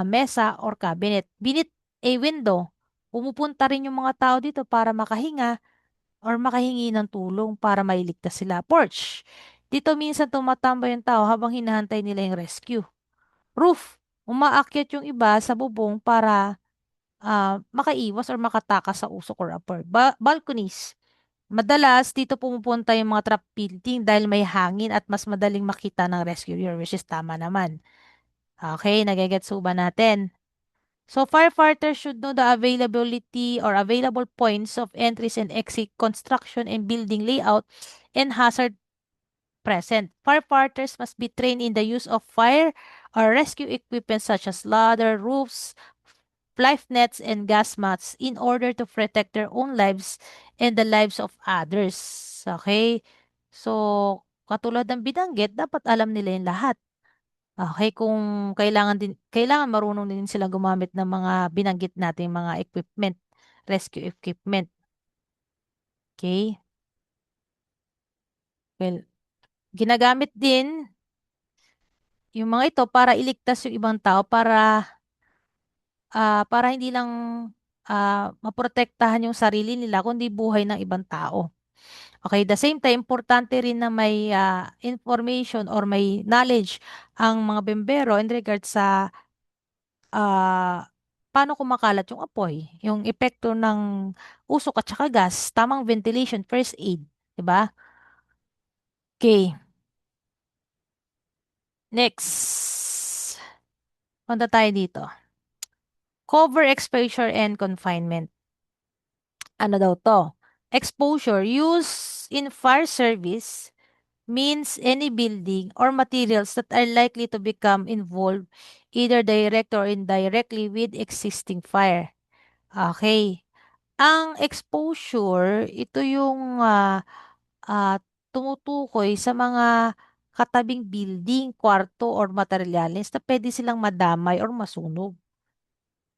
mesa or cabinet. Beneath a window, pumupunta rin yung mga tao dito para makahinga or makahingi ng tulong para mailigtas sila. Porch. Dito minsan tumatambay yung tao habang hinahantay nila yung rescue. Roof. Umaakyat yung iba sa bubong para makaiwas or makatakas sa usok or upper. Balconies. Madalas, dito pumupunta yung mga trap building dahil may hangin at mas madaling makita ng rescuer, which is tama naman. Okay, nagigets ba natin? So, firefighters should know the availability or available points of entries and exit, construction and building layout, and hazard present. Firefighters must be trained in the use of fire or rescue equipment such as ladder, roofs, life nets, and gas masks in order to protect their own lives and the lives of others. Okay? So, katulad ng binanggit, dapat alam nila yung lahat. Okay, kung kailangan marunong din sila gumamit ng mga binanggit nating mga equipment, rescue equipment. Okay? Well, ginagamit din yung mga ito para iligtas yung ibang tao para hindi lang maprotektahan yung sarili nila kundi buhay ng ibang tao. Okay, the same time, importante rin na may information or may knowledge ang mga bembero in regards sa paano kumakalat yung apoy, yung epekto ng usok at saka gas, tamang ventilation, first aid, 'di ba? Okay, next. Punta tayo dito. Cover exposure and confinement. Ano daw to? Exposure used in fire service means any building or materials that are likely to become involved either direct or indirectly with existing fire. Okay. Ang exposure, ito yung tumutukoy sa mga katabing building, kwarto, or materyales na pwede silang madamay or masunog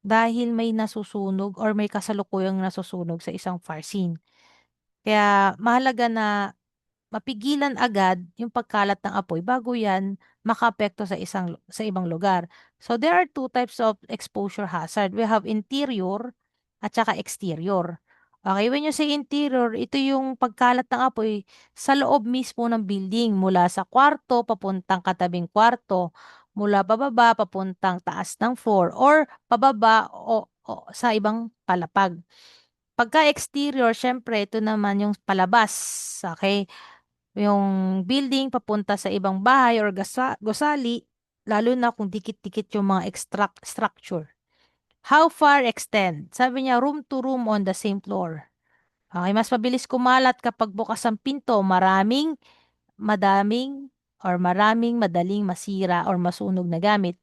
dahil may nasusunog or may kasalukuyang nasusunog sa isang fire scene. Kaya mahalaga na mapigilan agad yung pagkalat ng apoy bago yan makaapekto sa ibang lugar. So there are two types of exposure hazard. We have interior at saka exterior. Okay, when you say interior, ito yung pagkalat ng apoy sa loob mismo ng building, mula sa kwarto, papuntang katabing kwarto, mula pababa, papuntang taas ng floor, or pababa o sa ibang palapag. Pagka exterior, syempre, ito naman yung palabas. Okay? Yung building papunta sa ibang bahay or gusali, lalo na kung dikit-dikit yung mga structure. How far extend? Sabi niya, room to room on the same floor. Okay, mas mabilis kumalat kapag bukas ang pinto, madaming, or maraming madaling masira or masunog na gamit.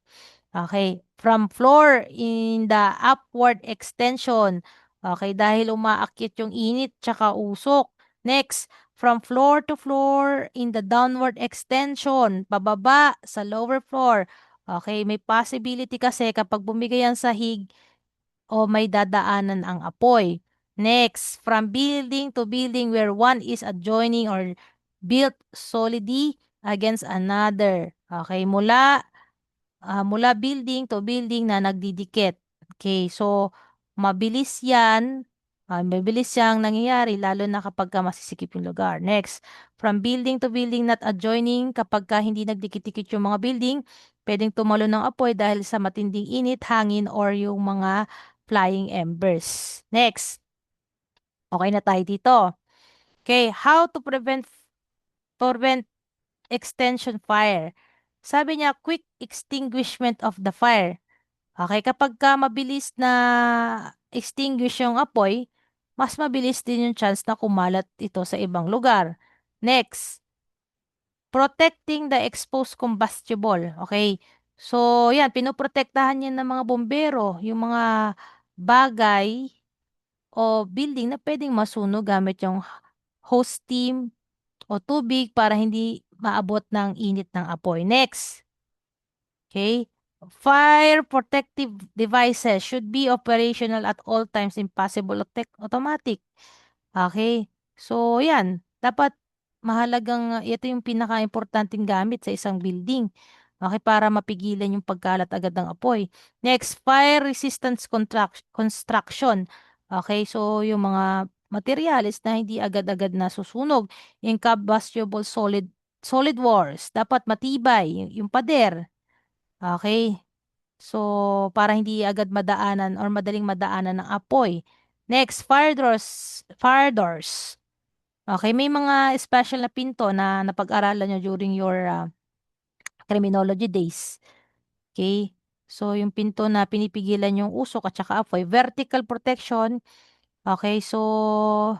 Okay, from floor in the upward extension. Okay, dahil umaakyat yung init tsaka usok. Next, from floor to floor in the downward extension. Pababa sa lower floor. Okay, may possibility kasi kapag bumigay ang sahig, o may dadaanan ang apoy. Next, from building to building where one is adjoining or built solidly against another. Okay, mula building to building na nagdidikit. Okay, so mabilis yan. Mabilis siyang nangyayari lalo na kapag ka masisikip yung lugar. Next, from building to building not adjoining, kapag ka hindi nagdikit-dikit yung mga building, pwedeng tumalo ng apoy dahil sa matinding init, hangin, or yung mga flying embers. Next, okay na tayo dito. Okay, how to prevent extension fire. Sabi niya, quick extinguishment of the fire. Okay, kapag ka mabilis na extinguish yung apoy, mas mabilis din yung chance na kumalat ito sa ibang lugar. Next, protecting the exposed combustible. Okay, so yan, pinoprotektahan yan ng mga bombero, yung mga bagay o building na pwedeng masunog gamit yung hose steam o tubig para hindi maabot ng init ng apoy. Next, okay? Fire protective devices should be operational at all times, impossible automatic. Okay? So, yan. Dapat mahalagang, ito yung pinaka-importanting gamit sa isang building. Okay? Para mapigilan yung pagkalat agad ng apoy. Next, fire resistance construction. Okay? So, yung mga materials na hindi agad-agad nasusunog. Incombustible solid walls. Dapat matibay. Yung pader. Okay? So, para hindi agad madaanan or madaling madaanan ng apoy. Next, fire doors. Fire doors. Okay, may mga special na pinto na napag-aralan nyo during your criminology days. Okay? So, yung pinto na pinipigilan yung usok at saka apoy. Vertical protection. Okay, so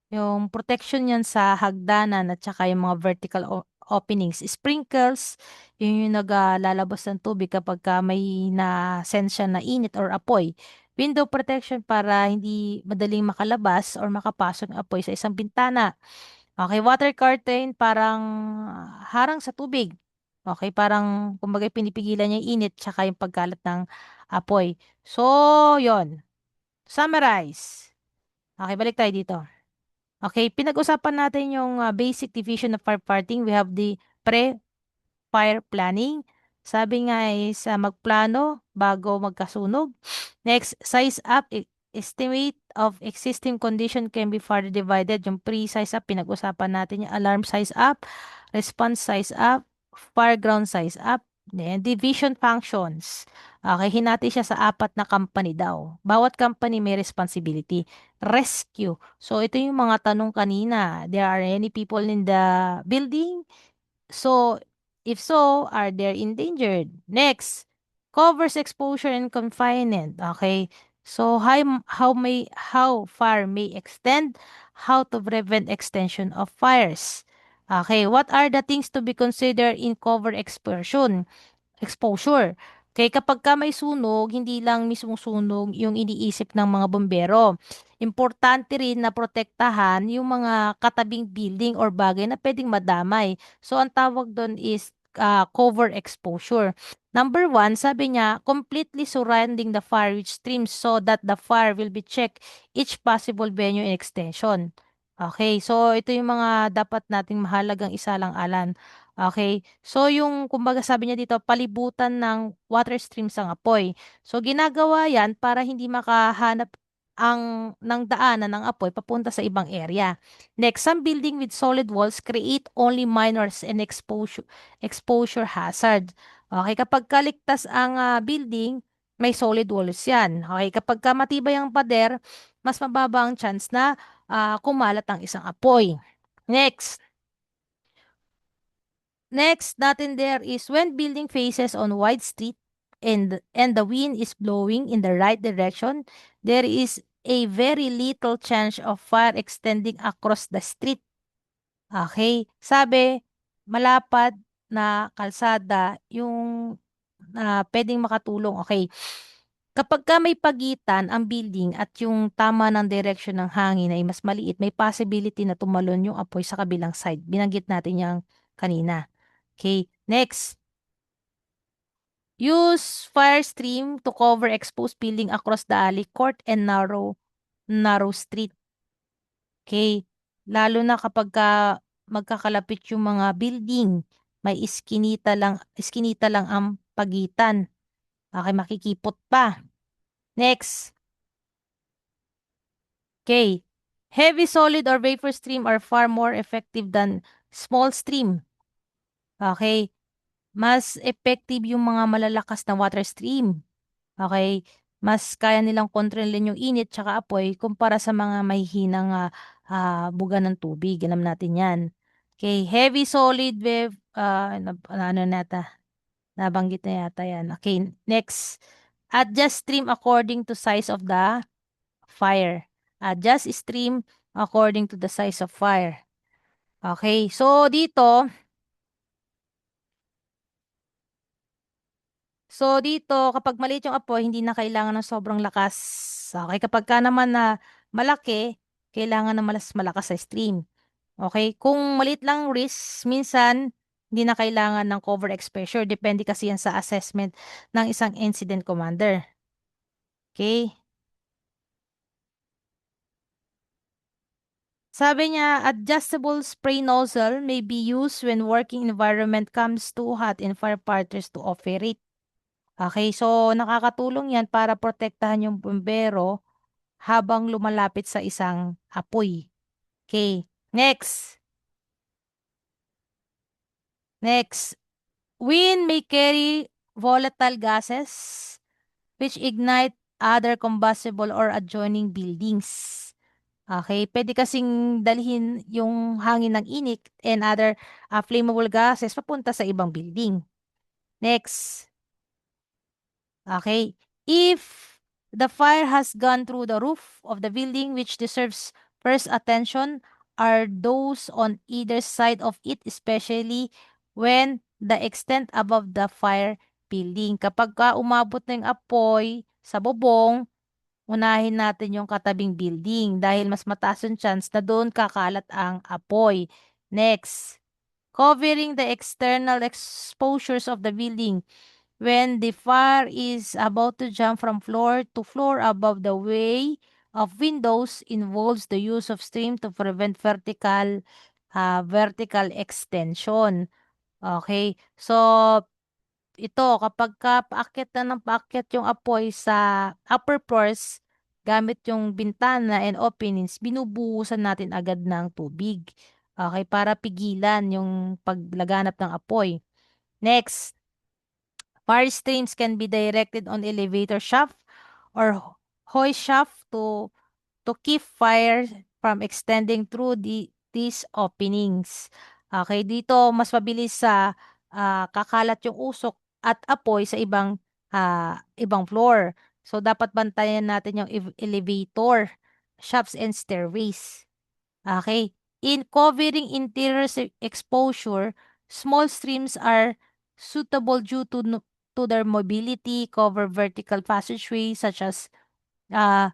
yung protection yan sa hagdanan at saka yung mga vertical openings. Sprinkles, yun yung naglalabas ng tubig kapag ka may na-sense siya na init or apoy. Window protection para hindi madaling makalabas or makapasok ng apoy sa isang bintana. Okay, water curtain parang harang sa tubig. Okay, parang kumbaga pinipigilan niya yung init tsaka yung pagkalat ng apoy. So, yon. Summarize. Okay, balik tayo dito. Okay, pinag-usapan natin yung basic division of firefighting. We have the pre-fire planning. Sabi nga is magplano bago magkasunog. Next, size up. Estimate of existing condition can be further divided. Yung pre-size up, pinag-usapan natin yung alarm size up, response size up, fire ground size up. Then, division functions. Okay, hinati siya sa apat na company daw. Bawat company may responsibility. Rescue. So, ito yung mga tanong kanina. There are any people in the building? So, if so, are they endangered? Next, covers exposure and confinement. Okay. So, how far may extend? How to prevent extension of fires? Okay. What are the things to be considered in cover exposure? Okay, kapag ka may sunog, hindi lang mismong sunog yung iniisip ng mga bombero. Importante rin na protektahan yung mga katabing building or bagay na pwedeng madamay. So, ang tawag doon is cover exposure. Number one, sabi niya, completely surrounding the fire with streams so that the fire will be checked each possible venue and extension. Okay, so ito yung mga dapat nating mahalagang isalang-alan. Okay, so yung kumbaga sabi niya dito, palibutan ng water streams ang apoy. So ginagawa yan para hindi ng daanan ng apoy papunta sa ibang area. Next, some building with solid walls create only minors and exposure hazard. Okay, kapag kaligtas ang building, may solid walls yan. Okay, kapag ka matibay ang pader, mas mababa ang chance na kumalat ang isang apoy. Next, Next natin there is when building faces on wide street and the wind is blowing in the right direction, there is a very little chance of fire extending across the street. Okay? Sabi, malapad na kalsada yung pwedeng makatulong. Okay. Kapag ka may pagitan ang building at yung tama ng direction ng hangin ay mas maliit, may possibility na tumalon yung apoy sa kabilang side. Binanggit natin yung kanina. Okay, next. Use fire stream to cover exposed building across the alley, court, and narrow street. Okay? Lalo na kapag magkakalapit yung mga building, may iskinita lang ang pagitan. Okay, makikipot pa. Next. Okay. Heavy solid or vapor stream are far more effective than small stream. Okay? Mas effective yung mga malalakas na water stream. Okay? Mas kaya nilang kontrolin yung init tsaka apoy kumpara sa mga mahihinang buga ng tubig. Alam natin yan. Okay, heavy solid wave, ano nata, nabanggit na yata yan. Okay, next. Adjust stream according to size of the fire. Adjust stream according to the size of fire. Okay, so dito, kapag maliit yung apoy, hindi na kailangan ng sobrang lakas. Okay, kapag ka naman na malaki, kailangan ng malakas sa stream. Okay, kung maliit lang risk, minsan hindi na kailangan ng cover exposure. Depende kasi yan sa assessment ng isang incident commander. Okay? Sabi niya, adjustable spray nozzle may be used when working environment comes too hot and firefighters to operate. Okay, so nakakatulong yan para protektahan yung bumbero habang lumalapit sa isang apoy. Okay, next. Next. Wind may carry volatile gases which ignite other combustible or adjoining buildings. Okay, pwede kasing dalhin yung hangin ng init and other flammable gases papunta sa ibang building. Next. Okay. If the fire has gone through the roof of the building, which deserves first attention are those on either side of it, especially when the extent above the fire building. Kapag umabot na yung apoy sa bubong, unahin natin yung katabing building dahil mas mataas yung chance na doon kakalat ang apoy. Next, covering the external exposures of the building. When the fire is about to jump from floor to floor above the way of windows involves the use of stream to prevent vertical extension. Okay. So, ito, kapag paakyat na ng paakyat yung apoy sa upper floors, gamit yung bintana and openings, binubuhusan natin agad ng tubig. Okay, para pigilan yung paglaganap ng apoy. Next, fire streams can be directed on elevator shaft or hoist shaft to keep fire from extending through these openings. Okay, dito mas mabilis sa kakalat yung usok at apoy sa ibang floor. So dapat bantayan natin yung elevator, shafts and stairways. Okay. In covering interior exposure, small streams are suitable due to their mobility, cover vertical passageways such as uh,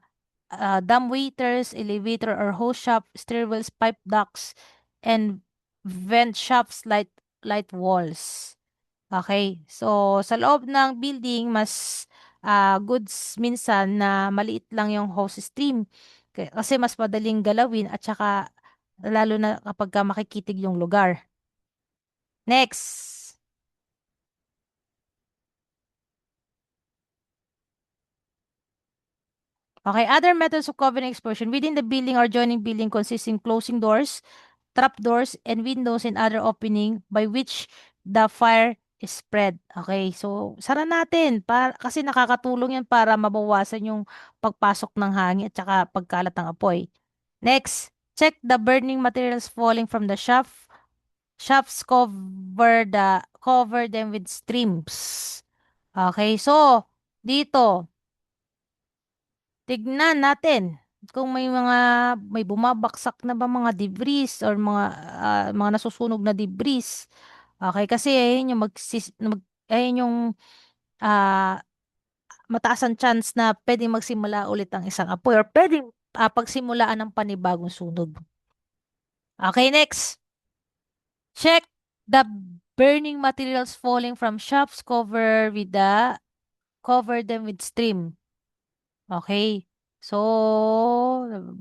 dumb waiters, elevator or hose shop, stairwells, pipe ducts, and vent shafts, light walls. Okay. So, sa loob ng building, mas goods minsan na maliit lang yung hose stream. Kasi mas madaling galawin at saka lalo na kapag makikitig yung lugar. Next. Okay, other methods of covering explosion within the building or joining building consist in closing doors, trap doors, and windows and other opening by which the fire is spread. Okay, so sara natin para, kasi nakakatulong yan para mabawasan yung pagpasok ng hangin at saka pagkalat ng apoy. Next, check the burning materials falling from the shaft. Shafts cover them with streams. Okay, so dito tignan natin kung may bumabaksak na ba mga debris or mga nasusunog na debris. Okay, kasi ayun yung ayun yung ah, mataas ang chance na pwedeng magsimula ulit ang isang apoy or pwedeng pagsimulaan ng panibagong sunog. Okay, next. Check the burning materials falling from shops cover them with stream. Okay. So,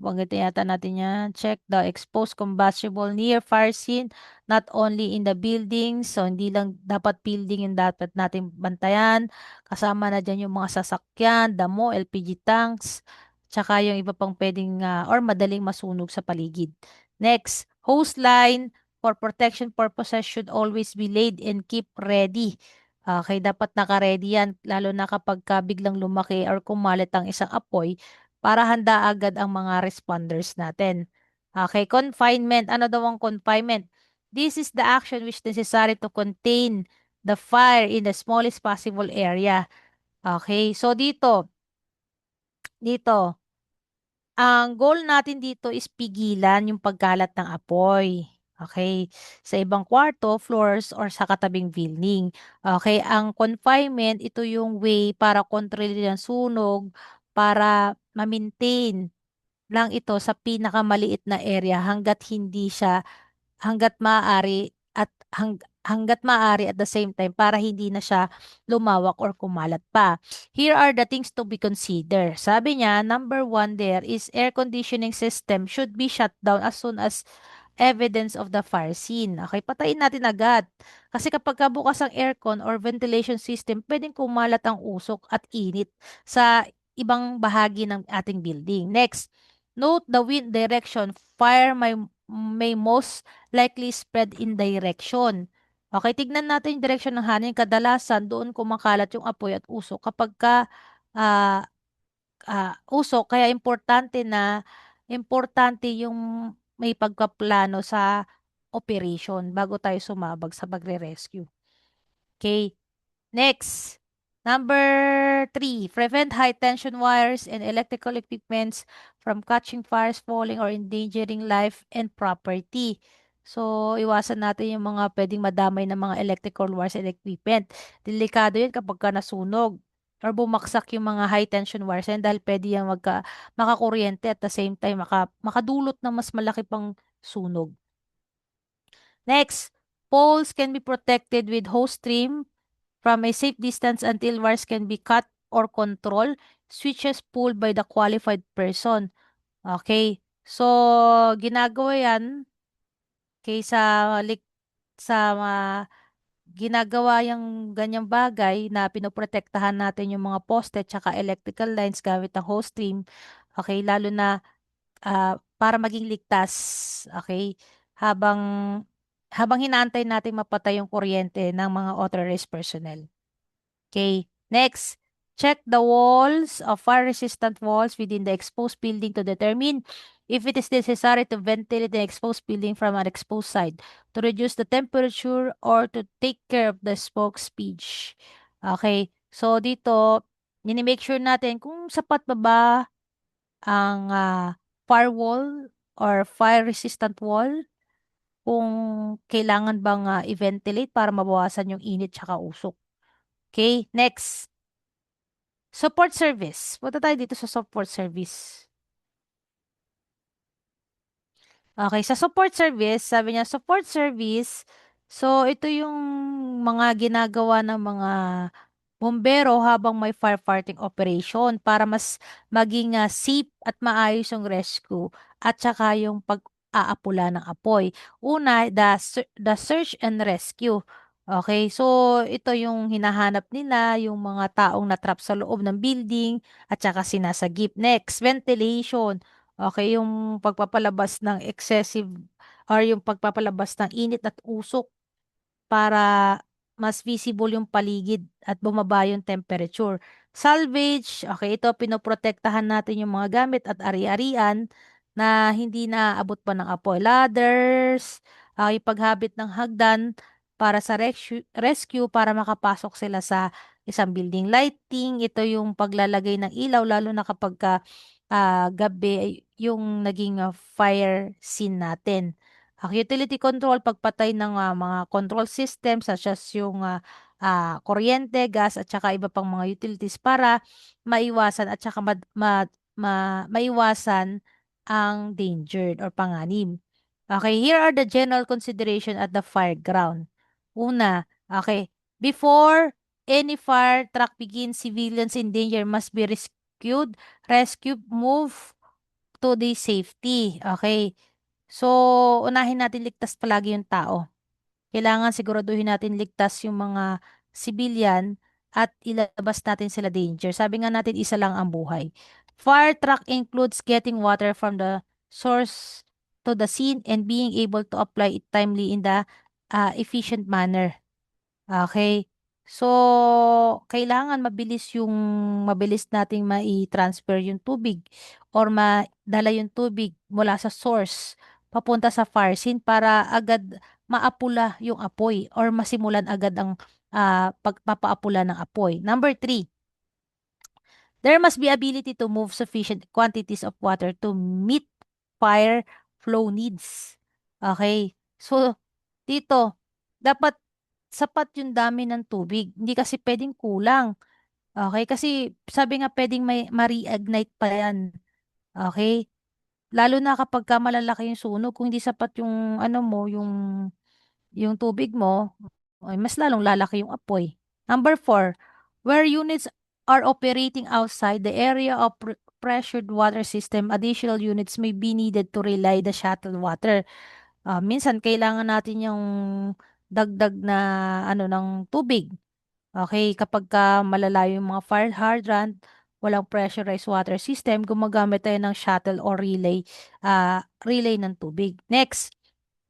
banggitin yata natin yan. Check the exposed combustible near fire scene, not only in the buildings. So, hindi lang dapat building yung dapat natin bantayan. Kasama na dyan yung mga sasakyan, damo, LPG tanks, tsaka yung iba pang pwedeng or madaling masunog sa paligid. Next, hose line for protection purposes should always be laid and keep ready. Okay, dapat naka-ready yan, lalo na kapag biglang lumaki or kumalit ang isang apoy para handa agad ang mga responders natin. Okay, confinement. Ano daw ang confinement? This is the action which necessary to contain the fire in the smallest possible area. Okay, so dito, ang goal natin dito is pigilan yung pagkalat ng apoy. Okay? Sa ibang kwarto, floors, or sa katabing building. Okay? Ang confinement, ito yung way para kontrolin ang sunog, para ma-maintain lang ito sa pinakamaliit na area hanggat maaari hanggat maaari at the same time para hindi na siya lumawak or kumalat pa. Here are the things to be considered. Sabi niya, number one there is air conditioning system should be shut down as soon as evidence of the fire scene. Okay, patayin natin agad. Kasi kapag bukas ang aircon or ventilation system, pwedeng kumalat ang usok at init sa ibang bahagi ng ating building. Next, note the wind direction. Fire may most likely spread in direction. Okay, tignan natin yung direction ng hangin. Kadalasan, doon kumakalat yung apoy at usok kapag ah, usok. Kaya importante yung may pagkaplano sa operation bago tayo sumabag sa pagre-rescue. Okay. Next, number three, prevent high tension wires and electrical equipments from catching fires, falling, or endangering life and property. So, iwasan natin yung mga pwedeng madamay ng mga electrical wires and equipment. Delikado yun kapag nasunog or bumaksak yung mga high tension wires yan dahil pwede yung makakuryente at the same time makadulot ng mas malaki pang sunog. Next, poles can be protected with hose trim from a safe distance until wires can be cut or control. Switches pulled by the qualified person. Okay. So, ginagawa yan sa ginagawa yung ganyang bagay na pinoprotektahan natin yung mga poste tsaka electrical lines gamit ang hose stream. Okay, lalo na para maging ligtas. Okay, habang habang hinaantay natin mapatay yung kuryente ng mga authorized personnel. Okay. Next, check the walls of fire-resistant walls within the exposed building to determine if it is necessary to ventilate the exposed building from an exposed side to reduce the temperature or to take care of the smoke speech. Okay. So, dito, make sure natin kung sapat ba ang firewall or fire-resistant wall, kung kailangan bang i-ventilate para mabawasan yung init tsaka usok. Okay, next. Support service. Punta tayo dito sa support service. Okay, sa support service, sabi niya, support service, so ito yung mga ginagawa ng mga bombero habang may firefighting operation para mas maging safe at maayos yung rescue at saka yung pag-aapula ng apoy. Una, the search and rescue. Okay, so ito yung hinahanap nila, yung mga taong na-trap sa loob ng building at saka sinasagip. Next, ventilation. Okay, yung pagpapalabas ng excessive or yung pagpapalabas ng init at usok para mas visible yung paligid at bumaba yung temperature. Salvage, okay, ito pinoprotektahan natin yung mga gamit at ari-arian na hindi naaabot pa ng apoy. Ladders, yung paghabit ng hagdan para sa rescue para makapasok sila sa isang building. Lighting, ito yung paglalagay ng ilaw lalo na kapag gabi yung naging fire scene natin. Utility control, pagpatay ng mga control system such as yung kuryente, gas at saka iba pang mga utilities para maiwasan at saka maiwasan ang danger or panganib. Okay, here are the general consideration at the fire ground. Una, okay, before any fire truck begins, civilians in danger must be move to the safety. Okay. So, unahin natin ligtas palagi yung tao. Kailangan siguraduhin natin ligtas yung mga civilian at ilabas natin sila danger. Sabi nga natin, isa lang ang buhay. Fire truck includes getting water from the source to the scene and being able to apply it timely in the efficient manner. Okay. So, kailangan mabilis nating mai-transfer yung tubig or madala yung tubig mula sa source papunta sa fire scene para agad maapula yung apoy or masimulan agad ang pagpapaapula ng apoy. Number three, there must be ability to move sufficient quantities of water to meet fire flow needs. Okay. So, dito, dapat sapat yung dami ng tubig. Hindi kasi pwedeng kulang. Okay? Kasi sabi nga pwedeng may ma-reignite pa yan. Okay? Lalo na kapag ka malalaki yung sunog, kung hindi sapat yung ano mo, yung tubig mo, ay mas lalong lalaki yung apoy. Number four, where units are operating outside the area of pressured water system, additional units may be needed to relay the shuttle water. Minsan kailangan natin yung dagdag na ano ng tubig. Okay, kapag malalayo yung mga fire hydrant, walang pressurized water system, gumagamit tayo ng shuttle or relay ng tubig. Next,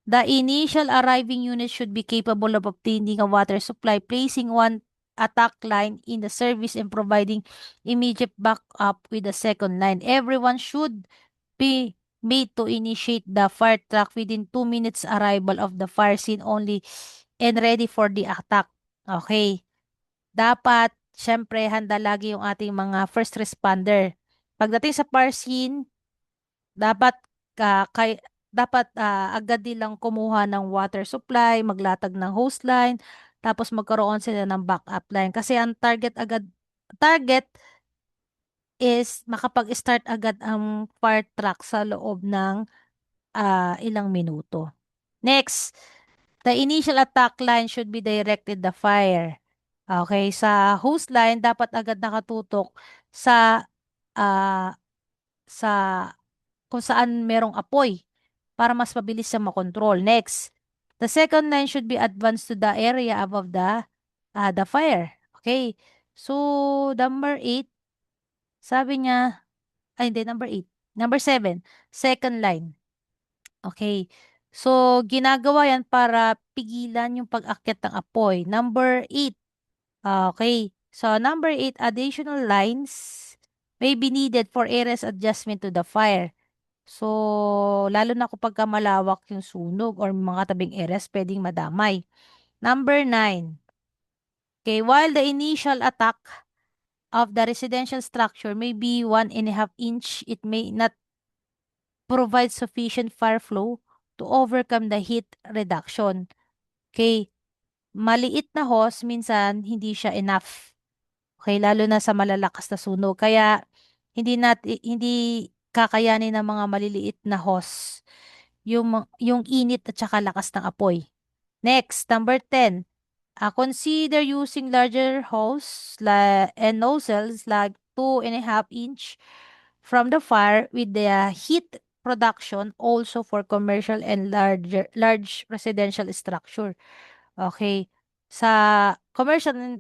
the initial arriving unit should be capable of obtaining a water supply, placing one attack line in the service and providing immediate backup with the second line. Everyone should be made to initiate the fire truck within 2 minutes arrival of the fire scene only and ready for the attack. Okay. Dapat, syempre, handa lagi yung ating mga first responder. Pagdating sa fire scene, dapat dapat agad nilang kumuha ng water supply, maglatag ng hose line, tapos magkaroon sila ng backup line. Kasi ang target is makapag-start agad ang fire truck sa loob ng ilang minuto. Next, the initial attack line should be directed the fire. Okay, sa hose line dapat agad nakatutok sa ah, sa kung saan merong apoy para mas mabilis siya makontrol. Next, the second line should be advanced to the area above the fire. Okay. So, number 8, sabi niya, ay hindi, number 8. Number 7, second line. Okay. So, ginagawa yan para pigilan yung pag-akyat ng apoy. Number 8. Okay. So, number 8, additional lines may be needed for areas adjustment to the fire. So, lalo na kapag malawak yung sunog or mga tabing areas, pwedeng madamay. Number 9. Okay, while the initial attack of the residential structure may be 1.5 inch, it may not provide sufficient fire flow to overcome the heat reduction. Okay, maliit na hose, minsan hindi siya enough. Okay, lalo na sa malalakas na sunog. Kaya hindi kakayanin ng mga maliliit na hose yung init at saka lakas ng apoy. Next, number 10. Consider using larger hose and nozzles like 2.5 inch from the fire with the heat production also for commercial and large residential structure. Okay. sa commercial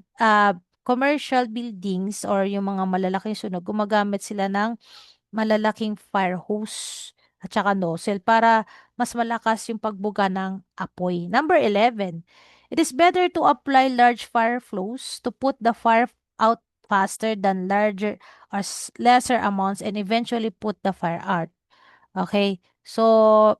commercial buildings or yung mga malalaking sunog, gumagamit sila ng malalaking fire hose at saka nozzle para mas malakas yung pagbuga ng apoy. Number 11, it is better to apply large fire flows to put the fire out faster than larger or lesser amounts and eventually put the fire out. Okay? So,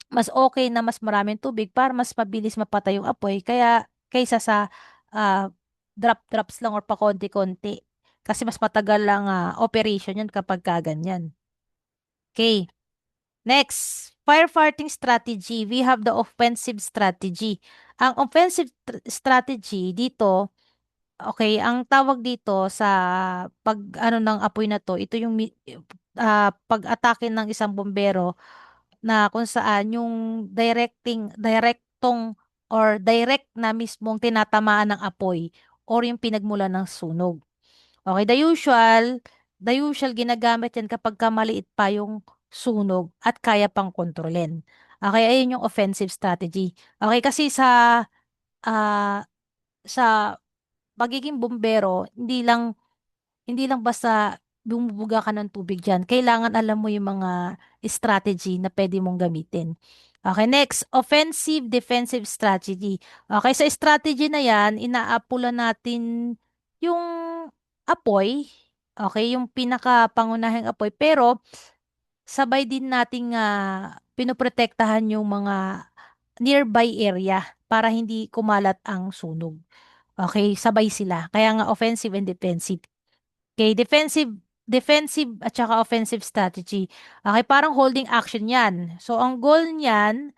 mas okay na mas maraming tubig para mas mabilis mapatay yung apoy kaya kaysa sa ah, drop-drops lang or pakonti-konti. Kasi mas matagal lang operation yan kapag kaganyan. Okay. Next, firefighting strategy. We have the offensive strategy. Ang offensive strategy dito, okay, ang tawag dito sa pag ano ng apoy na to, ito yung pag-atake ng isang bombero na kung saan yung directong or direct na mismong tinatamaan ng apoy or yung pinagmula ng sunog. Okay, the usual ginagamit yan kapag maliit pa yung sunog at kaya pang kontrolin. Okay, ayun yung offensive strategy. Okay, kasi ah, sa pagiging bombero, hindi lang basta bumubuga ka ng tubig diyan. Kailangan alam mo yung mga strategy na pwede mong gamitin. Okay, next, offensive defensive strategy. Okay, sa strategy na yan, inaapula natin yung apoy. Okay, yung pinaka-pangunahing apoy. Pero, sabay din nating pinoprotektahan yung mga nearby area para hindi kumalat ang sunog. Okay, sabay sila. Kaya nga offensive and defensive. Okay, defensive at saka offensive strategy. Okay, parang holding action 'yan. So ang goal niyan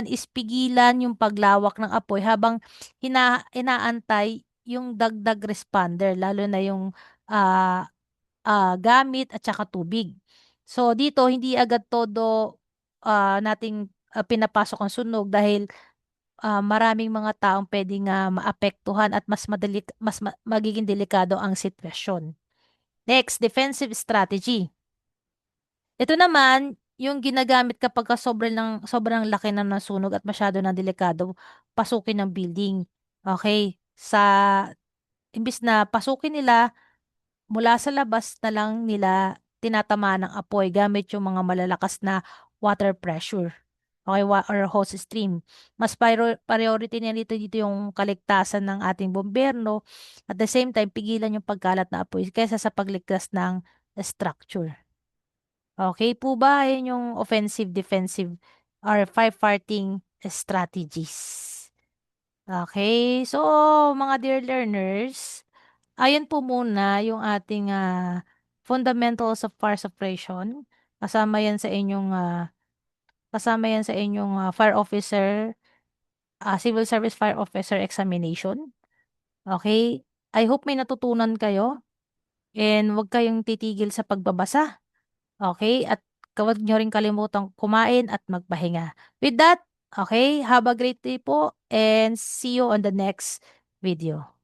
is pigilan yung paglawak ng apoy habang inaantay yung dagdag responder lalo na yung ah gamit at saka tubig. So dito hindi agad todo nating pinapasok ang sunog dahil maraming mga taong pwedeng maapektuhan at magiging delikado ang sitwasyon. Next, defensive strategy. Ito naman, yung ginagamit kapag sobrang laki na ng sunog at masyado na delikado, pasukin ng building. Okay? Imbis na pasukin nila, mula sa labas na lang nila tinatamaan ng apoy gamit yung mga malalakas na water pressure. Okay, or hose stream. Mas priority nila dito yung kaligtasan ng ating bomberno. At the same time, pigilan yung pagkalat na apoy kaysa sa pagligtas ng structure. Okay po ba? Yun yung offensive, defensive, or firefighting strategies. Okay, so mga dear learners, ayun po muna yung ating fundamentals of fire suppression. Kasama yan sa inyong fire officer, civil service fire officer examination. Okay? I hope may natutunan kayo and huwag kayong titigil sa pagbabasa. Okay? At huwag nyo rin kalimutang kumain at magpahinga. With that, okay, have a great day po and see you on the next video.